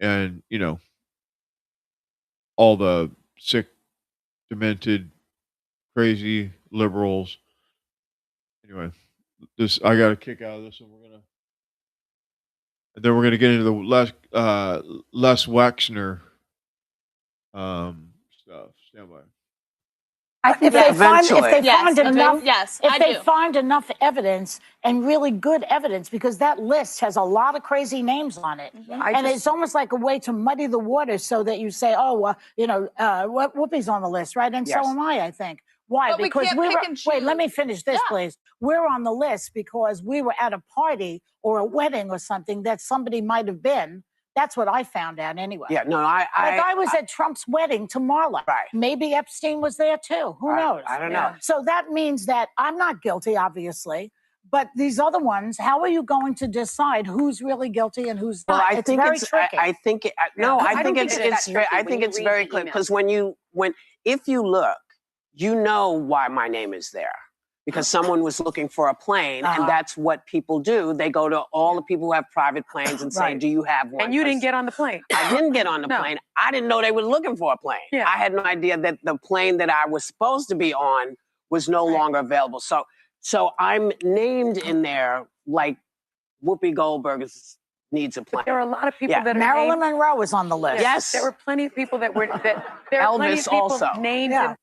and, all the sick, demented, crazy liberals. Anyway, I got a kick out of this, and then we're gonna get into the Les Wexner stuff. Stand by. If they find Yes, enough, okay. Yes, if I they do. find enough evidence and really good evidence, because that list has a lot of crazy names on it, and it's almost like a way to muddy the waters so that you say, oh, Whoopi's on the list, right? And so am I think. Why? But because we can't pick and choose. Wait, let me finish this, please. We're on the list because we were at a party or a wedding or something that somebody might have been That's what I found out anyway. Yeah, no, I was at Trump's wedding to Marla. Right. Maybe Epstein was there too. Who knows? I don't know. So that means that I'm not guilty, obviously. But these other ones, how are you going to decide who's really guilty and who's Well, not? I it's think very it's. tricky. I think it, no. I think it's. I think it's very clear because if you look, you know why my name is there. Because someone was looking for a plane, and that's what people do. They go to all the people who have private planes and say, "Do you have one?" And you didn't get on the plane. I didn't get on the plane. I didn't know they were looking for a plane. Yeah. I had no idea that the plane that I was supposed to be on was no longer available. So I'm named in there like Whoopi Goldberg needs a plane. There are a lot of people that are Marilyn named. Monroe was on the list. Yes. There were plenty of people that were there are plenty of Elvis people also. named. Yeah.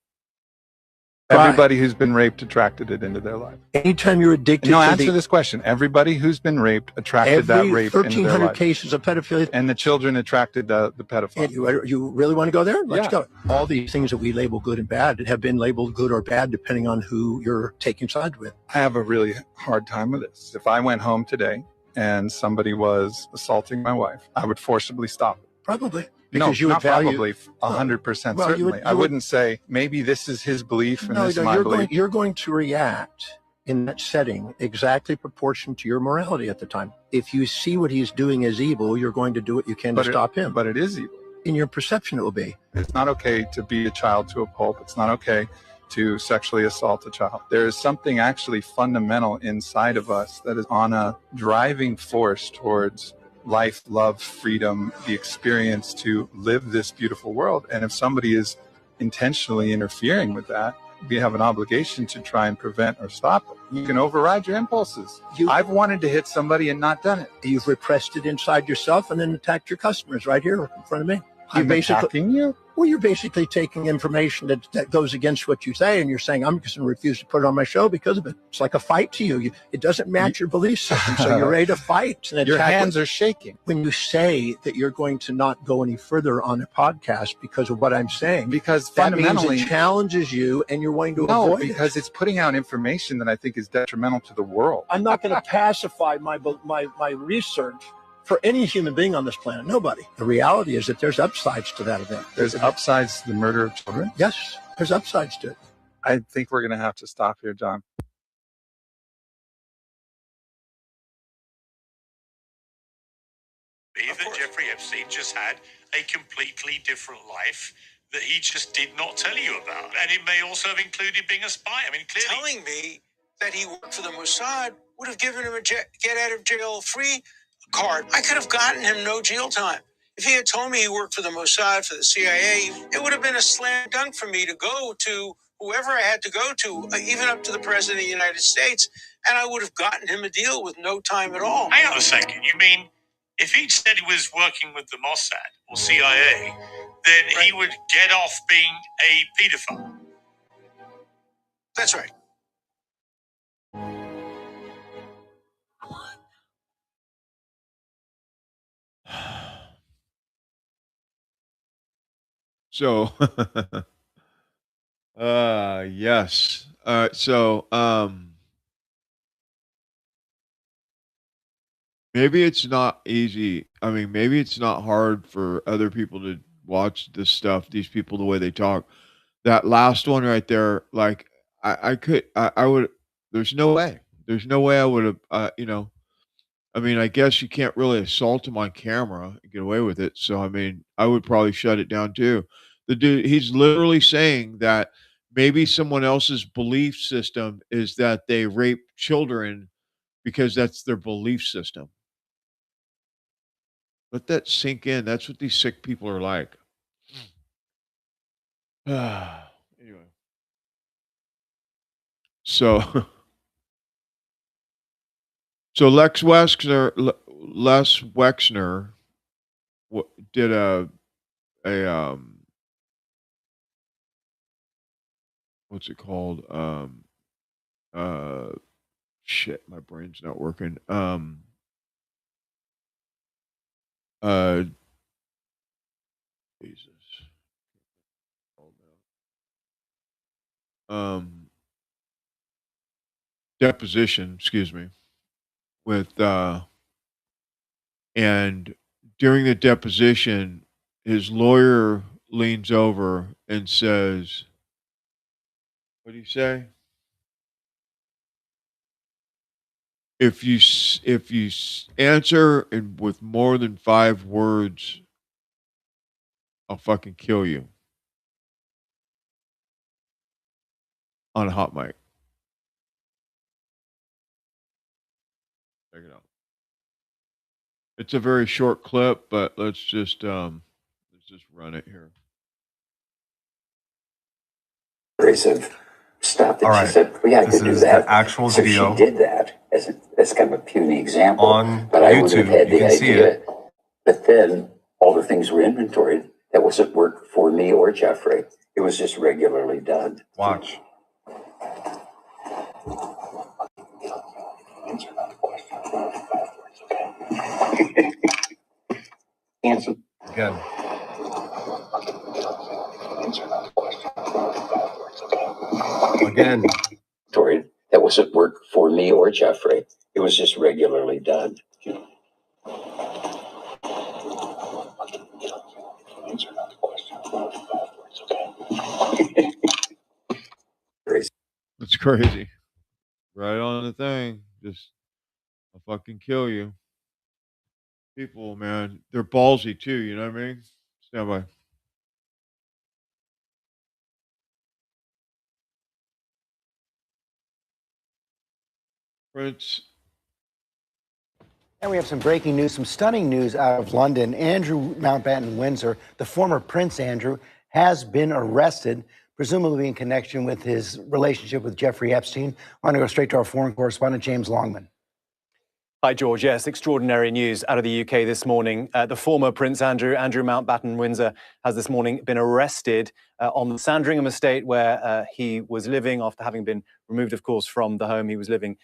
Everybody who's been raped attracted it into their life. Anytime you're addicted No, to answer this question. Everybody who's been raped attracted that rape into their 1,300 life. cases of pedophilia. And the children attracted the pedophile. You really want to go there? Let's Yeah. go. All these things that we label good and bad have been labeled good or bad depending on who you're taking sides with. I have a really hard time with this. If I went home today and somebody was assaulting my wife, I would forcibly stop it. Probably. No, Because you would not value- probably 100% Well, you certainly. would- I wouldn't say maybe this is his belief and No, this is my belief. you're going to react in that setting exactly proportioned to your morality at the time. If you see what he's doing as evil, you're going to do what you can to stop him. But it is evil. In your perception, it will be. It's not okay to beat a child to a pulp. It's not okay to sexually assault a child. There is something actually fundamental inside of us that is on a driving force towards life, love, freedom, the experience to live this beautiful world. And if somebody is intentionally interfering with that, we have an obligation to try and prevent or stop it. You can override your impulses. I've wanted to hit somebody and not done it. You've repressed it inside yourself and then attacked your customers right here in front of me. I'm attacking you? Well, you're basically taking information that goes against what you say, and you're saying, I'm just going to refuse to put it on my show because of it. It's like a fight to you. It doesn't match your belief system, so you're ready to fight. And Your attack hands are shaking. When you say that you're going to not go any further on a podcast because of what I'm saying, because that means fundamentally it challenges you and you're wanting to No, avoid it. because it's putting out information that I think is detrimental to the world. I'm not going to pacify my research for any human being on this planet. Nobody. The reality is that there's upsides to that event. There's upsides to the murder of children? Yes, there's upsides to it. I think we're going to have to stop here, John. That Jeffrey Epstein just had a completely different life that he just did not tell you about. And it may also have included being a spy. I mean, clearly. Telling me that he worked for the Mossad would have given him a get out of jail free card. I could have gotten him no jail time. If he had told me he worked for the Mossad, for the CIA, it would have been a slam dunk for me to go to whoever I had to go to, even up to the President of the United States, and I would have gotten him a deal with no time at all. Hang on a second. You mean if he'd said he was working with the Mossad or CIA, then he would get off being a pedophile? That's right. So, yes. Maybe it's not easy. I mean, maybe it's not hard for other people to watch this stuff, these people, the way they talk. That last one right there, like, I would, there's no way. There's no way I would have, I mean, I guess you can't really assault him on camera and get away with it. So, I mean, I would probably shut it down too. The dude, he's literally saying that maybe someone else's belief system is that they rape children because that's their belief system. Let that sink in. That's what these sick people are like. Anyway. So, so Les Wexner did a what's it called? Shit, my brain's not working. Jesus. Deposition, excuse me, with and during the deposition, his lawyer leans over and says, what do you say? If you answer with more than 5 words, I'll fucking kill you. On a hot mic. Check it out. It's a very short clip, but let's just run it here. Abrasive stuff that she said we had to do that. Actual so video. She did that as kind of a puny example. On but I would have had the idea. But then all the things were inventoried. That wasn't work for me or Jeffrey. It was just regularly done. Watch. Answer. Again. Again. That wasn't work for me or Jeffrey. It was just regularly done. It's crazy. Right on the thing. Just, I'll fucking kill you. People, man, they're ballsy too, you know what I mean? Stand by. Prince. And we have some breaking news, some stunning news out of London. Andrew Mountbatten Windsor, the former Prince Andrew, has been arrested, presumably in connection with his relationship with Jeffrey Epstein. I want to go straight to our foreign correspondent, James Longman. Hi, George. Yes, extraordinary news out of the UK this morning. The former Prince Andrew Mountbatten Windsor, has this morning been arrested on the Sandringham estate where he was living after having been removed, of course, from the home he was living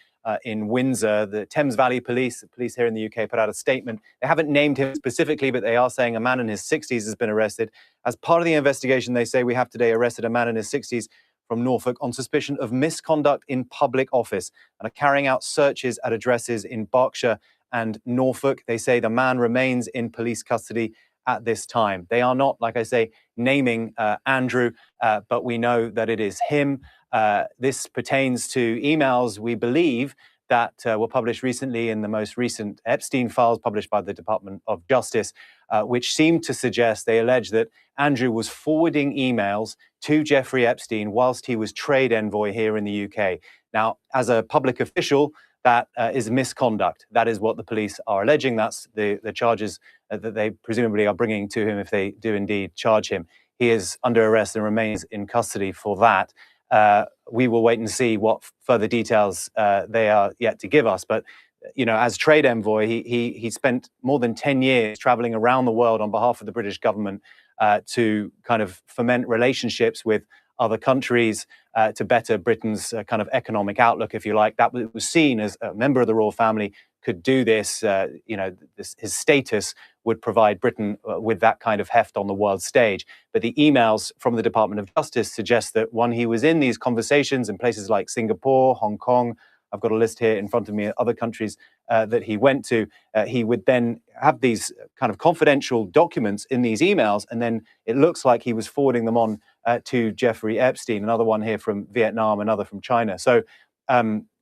in Windsor. The Thames Valley Police here in the UK, put out a statement. They haven't named him specifically, but they are saying a man in his 60s has been arrested. As part of the investigation, they say we have today arrested a man in his 60s from Norfolk on suspicion of misconduct in public office and are carrying out searches at addresses in Berkshire and Norfolk. They say the man remains in police custody at this time. They are not, like I say, naming Andrew, but we know that it is him. This pertains to emails, we believe, that were published recently in the most recent Epstein files published by the Department of Justice, which seem to suggest, they allege that Andrew was forwarding emails to Jeffrey Epstein whilst he was trade envoy here in the UK. Now, as a public official, that is misconduct. That is what the police are alleging. That's the charges that they presumably are bringing to him if they do indeed charge him. He is under arrest and remains in custody for that. We will wait and see what further details they are yet to give us. But, you know, as trade envoy, he spent more than 10 years traveling around the world on behalf of the British government to kind of foment relationships with other countries to better Britain's kind of economic outlook, if you like. That was seen as a member of the royal family could do this. You know, his status would provide Britain with that kind of heft on the world stage. But the emails from the Department of Justice suggest that when he was in these conversations in places like Singapore, Hong Kong, I've got a list here in front of me of other countries that he went to, he would then have these kind of confidential documents in these emails, and then it looks like he was forwarding them on to Jeffrey Epstein, another one here from Vietnam, another from China. So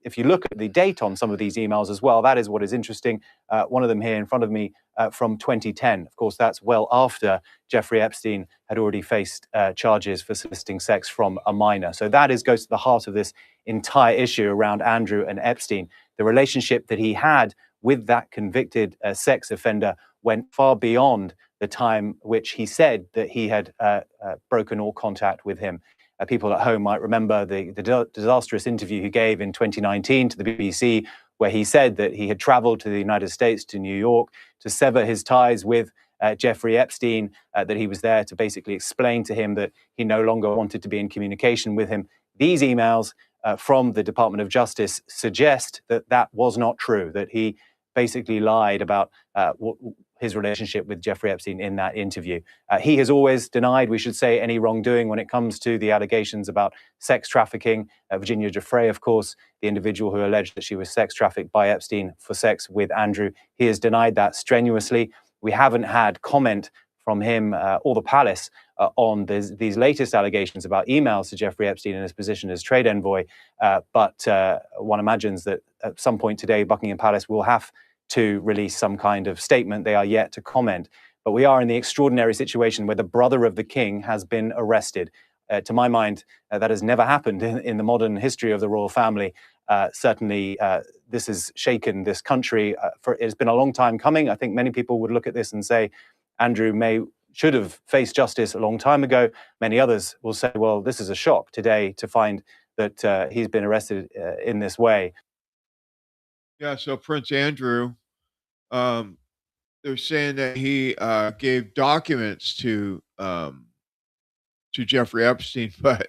if you look at the date on some of these emails as well, that is what is interesting. One of them here in front of me from 2010. Of course, that's well after Jeffrey Epstein had already faced charges for soliciting sex from a minor. So that goes to the heart of this entire issue around Andrew and Epstein. The relationship that he had with that convicted sex offender went far beyond the time which he said that he had broken all contact with him. People at home might remember the disastrous interview he gave in 2019 to the BBC, where he said that he had traveled to the United States, to New York, to sever his ties with Jeffrey Epstein, that he was there to basically explain to him that he no longer wanted to be in communication with him. These emails from the Department of Justice suggest that that was not true, that he basically lied about his relationship with Jeffrey Epstein in that interview. He has always denied, we should say, any wrongdoing when it comes to the allegations about sex trafficking. Virginia Giuffre, of course, the individual who alleged that she was sex trafficked by Epstein for sex with Andrew, he has denied that strenuously. We haven't had comment from him or the palace on these latest allegations about emails to Jeffrey Epstein in his position as trade envoy. But one imagines that at some point today, Buckingham Palace will have to release some kind of statement. They are yet to comment. But we are in the extraordinary situation where the brother of the king has been arrested. To my mind, that has never happened in the modern history of the royal family. Certainly, this has shaken this country. It's been a long time coming. I think many people would look at this and say, Andrew should have faced justice a long time ago. Many others will say, well, this is a shock today to find that he's been arrested in this way. Yeah, so Prince Andrew, they're saying that he gave documents to Jeffrey Epstein, but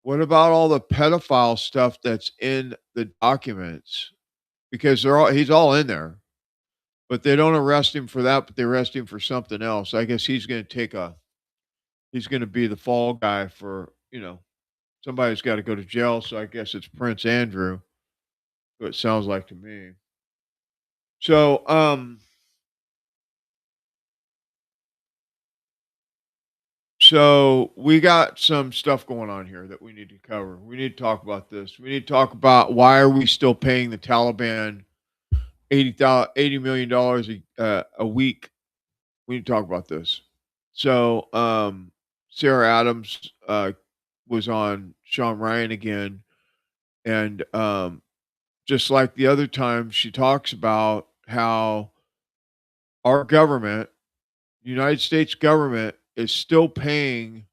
what about all the pedophile stuff that's in the documents? Because he's all in there, but they don't arrest him for that, but they arrest him for something else. I guess he's going to be the fall guy for, somebody's got to go to jail. So I guess it's Prince Andrew. What it sounds like to me. So, So we got some stuff going on here that we need to cover. We need to talk about this. We need to talk about why are we still paying the Taliban $80 million a week. We need to talk about this. So Sarah Adams was on Sean Ryan again, and just like the other time, she talks about how our government, the United States government, is still paying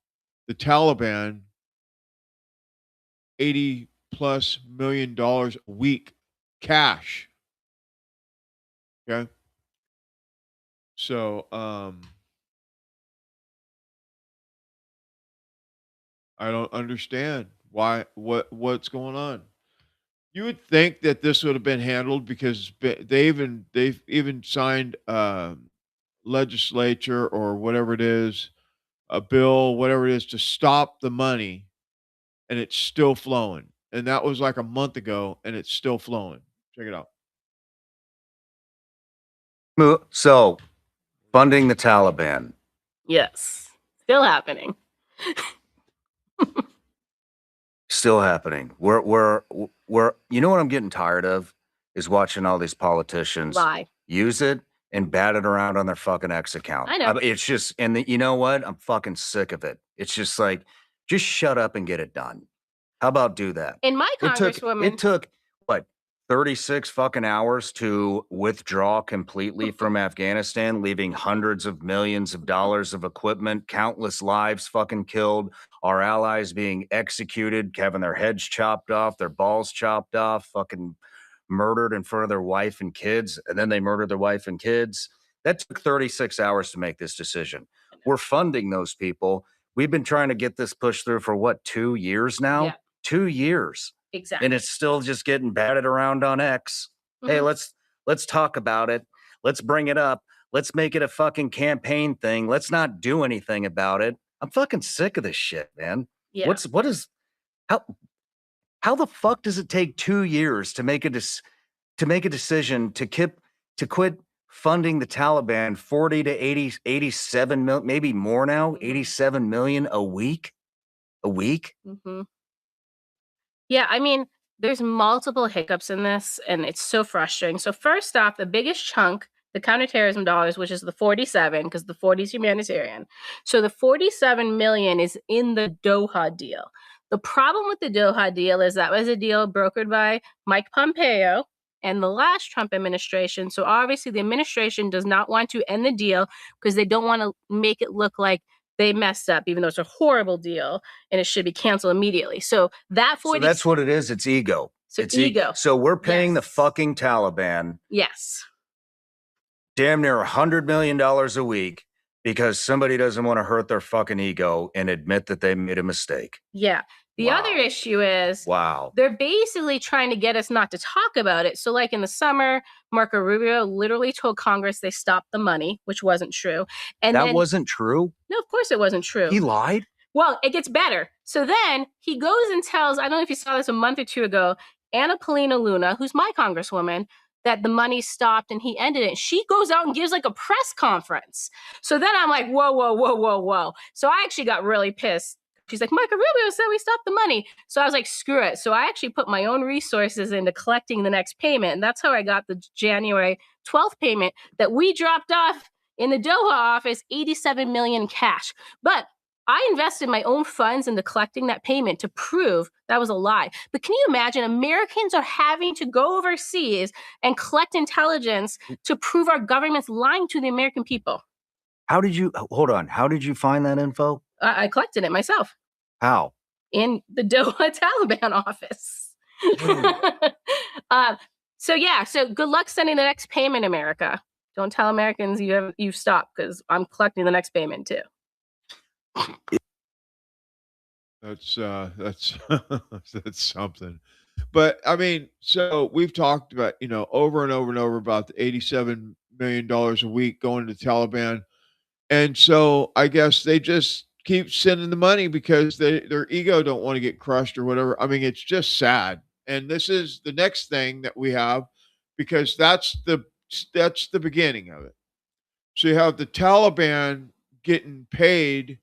the Taliban $80+ million a week cash. Okay. So I don't understand what's going on. You would think that this would have been handled because they've even signed legislature or whatever it is, a bill, whatever it is, to stop the money, and it's still flowing. And that was like a month ago, and it's still flowing. Check it out. So, funding the Taliban. Yes, still happening. Still happening. We're you know what I'm getting tired of is watching all these politicians use it and bat it around on their fucking X account. I know. It's just, and you know what? I'm fucking sick of it. It's just like, just shut up and get it done. How about do that? In my congresswoman, It took what, 36 fucking hours to withdraw completely from Afghanistan, leaving hundreds of millions of dollars of equipment, countless lives fucking killed, our allies being executed, having their heads chopped off, their balls chopped off, fucking murdered in front of their wife and kids, and then they murdered their wife and kids. That took 36 hours to make this decision. We're funding those people. We've been trying to get this pushed through for what, 2 years now? Yeah. 2 years. Exactly. And it's still just getting batted around on X. Hey, let's talk about it. Let's bring it up. Let's make it a fucking campaign thing. Let's not do anything about it. I'm fucking sick of this shit, man. Yeah. How the fuck does it take 2 years to make a decision to quit funding the Taliban 40 to 80, 87 million, maybe more now, 87 million a week? A week? Mm-hmm. Yeah, I mean, there's multiple hiccups in this, and it's so frustrating. So first off, the biggest chunk, the counterterrorism dollars, which is the 47, because the 40 is humanitarian. So the 47 million is in the Doha deal. The problem with the Doha deal is that was a deal brokered by Mike Pompeo and the last Trump administration. So obviously the administration does not want to end the deal because they don't want to make it look like they messed up, even though it's a horrible deal and it should be canceled immediately. So that 40. So that's what it is. It's ego. So it's ego. So we're paying the fucking Taliban. Yes. Damn near $100 million a week because somebody doesn't want to hurt their fucking ego and admit that they made a mistake. Yeah. The other issue is they're basically trying to get us not to talk about it. So like in the summer, Marco Rubio literally told Congress they stopped the money, which wasn't true. And that wasn't true? No, of course it wasn't true. He lied? Well, it gets better. So then he goes and tells, I don't know if you saw this a month or two ago, Anna Paulina Luna, who's my congresswoman, that the money stopped and he ended it. She goes out and gives like a press conference. So then I'm like, whoa, whoa, whoa, whoa, whoa. So I actually got really pissed. She's like, Marco Rubio said we stopped the money. So I was like, screw it. So I actually put my own resources into collecting the next payment. And that's how I got the January 12th payment that we dropped off in the Doha office, 87 million cash. But I invested my own funds into collecting that payment to prove that was a lie. But can you imagine Americans are having to go overseas and collect intelligence to prove our government's lying to the American people? How did you find that info? I collected it myself. How? In the Doha Taliban office. So good luck sending the next payment, America. Don't tell Americans you've stopped, because I'm collecting the next payment too. That's that's something. But I mean, so we've talked about, over and over and over about the $87 million a week going to the Taliban. And so I guess they just keep sending the money because their ego don't want to get crushed or whatever. I mean, it's just sad. And this is the next thing that we have, because that's the beginning of it. So you have the Taliban getting paid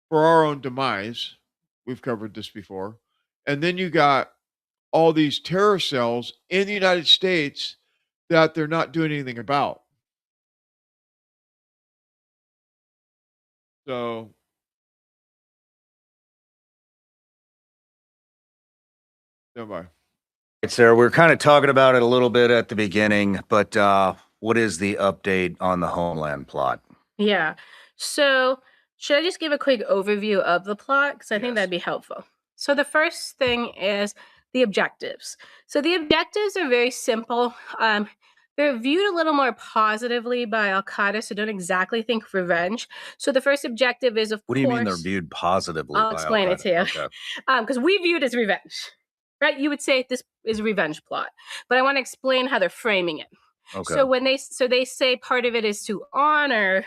for our own demise. We've covered this before. And then you got all these terror cells in the United States that they're not doing anything about. So bye. Sarah, we were kind of talking about it a little bit at the beginning, but what is the update on the Homeland plot? Yeah. So should I just give a quick overview of the plot? Because I think that'd be helpful. So the first thing is the objectives. So the objectives are very simple. They're viewed a little more positively by Al-Qaeda, so don't exactly think revenge. So the first objective is, What do you mean they're viewed positively? I'll explain it to you. Okay. Because we view it as revenge, right? You would say this is a revenge plot, but I want to explain how they're framing it. Okay. So they say part of it is to honor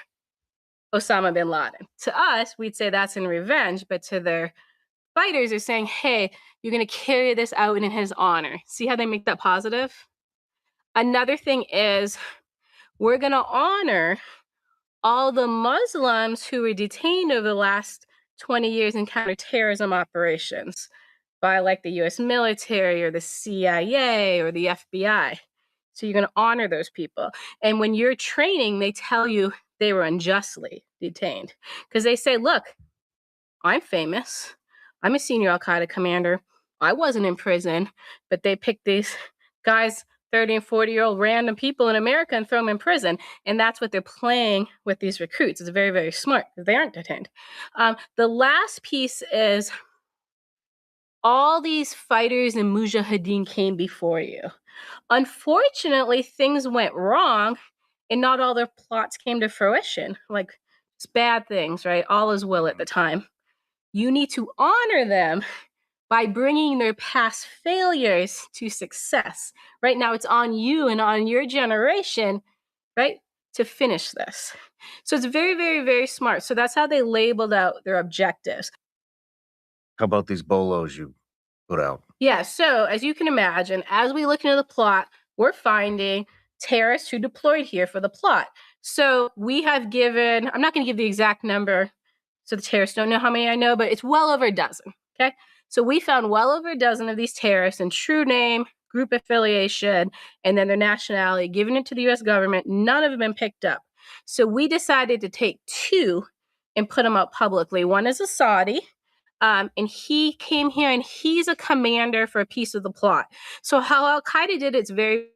Osama bin Laden. To us, we'd say that's in revenge, but to their fighters, they're saying, hey, you're going to carry this out in his honor. See how they make that positive? Another thing is, we're going to honor all the Muslims who were detained over the last 20 years in counterterrorism operations by like the US military or the CIA or the FBI. So you're going to honor those people. And when you're training, they tell you they were unjustly detained, because they say, look, I'm famous. I'm a senior Al-Qaeda commander. I wasn't in prison, but they picked these guys, 30 and 40-year-old random people in America, and throw them in prison. And that's what they're playing with these recruits. It's very, very smart, because they aren't detained. The last piece is all these fighters and mujahideen came before you. Unfortunately, things went wrong, and not all their plots came to fruition. Like, it's bad things, right? All is well at the time. You need to honor them by bringing their past failures to success. Right now, it's on you and on your generation, right, to finish this. So it's very, very, very smart. So that's how they labeled out their objectives. How about these bolos you put out? Yeah, so as you can imagine, as we look into the plot, we're finding terrorists who deployed here for the plot. So we have given, I'm not going to give the exact number, so the terrorists don't know how many I know, but it's well over a dozen, okay? So we found well over a dozen of these terrorists in true name, group affiliation, and then their nationality, given it to the US government. None of them been picked up. So we decided to take two and put them out publicly. One is a Saudi, and he came here and he's a commander for a piece of the plot. So how Al-Qaeda did it's very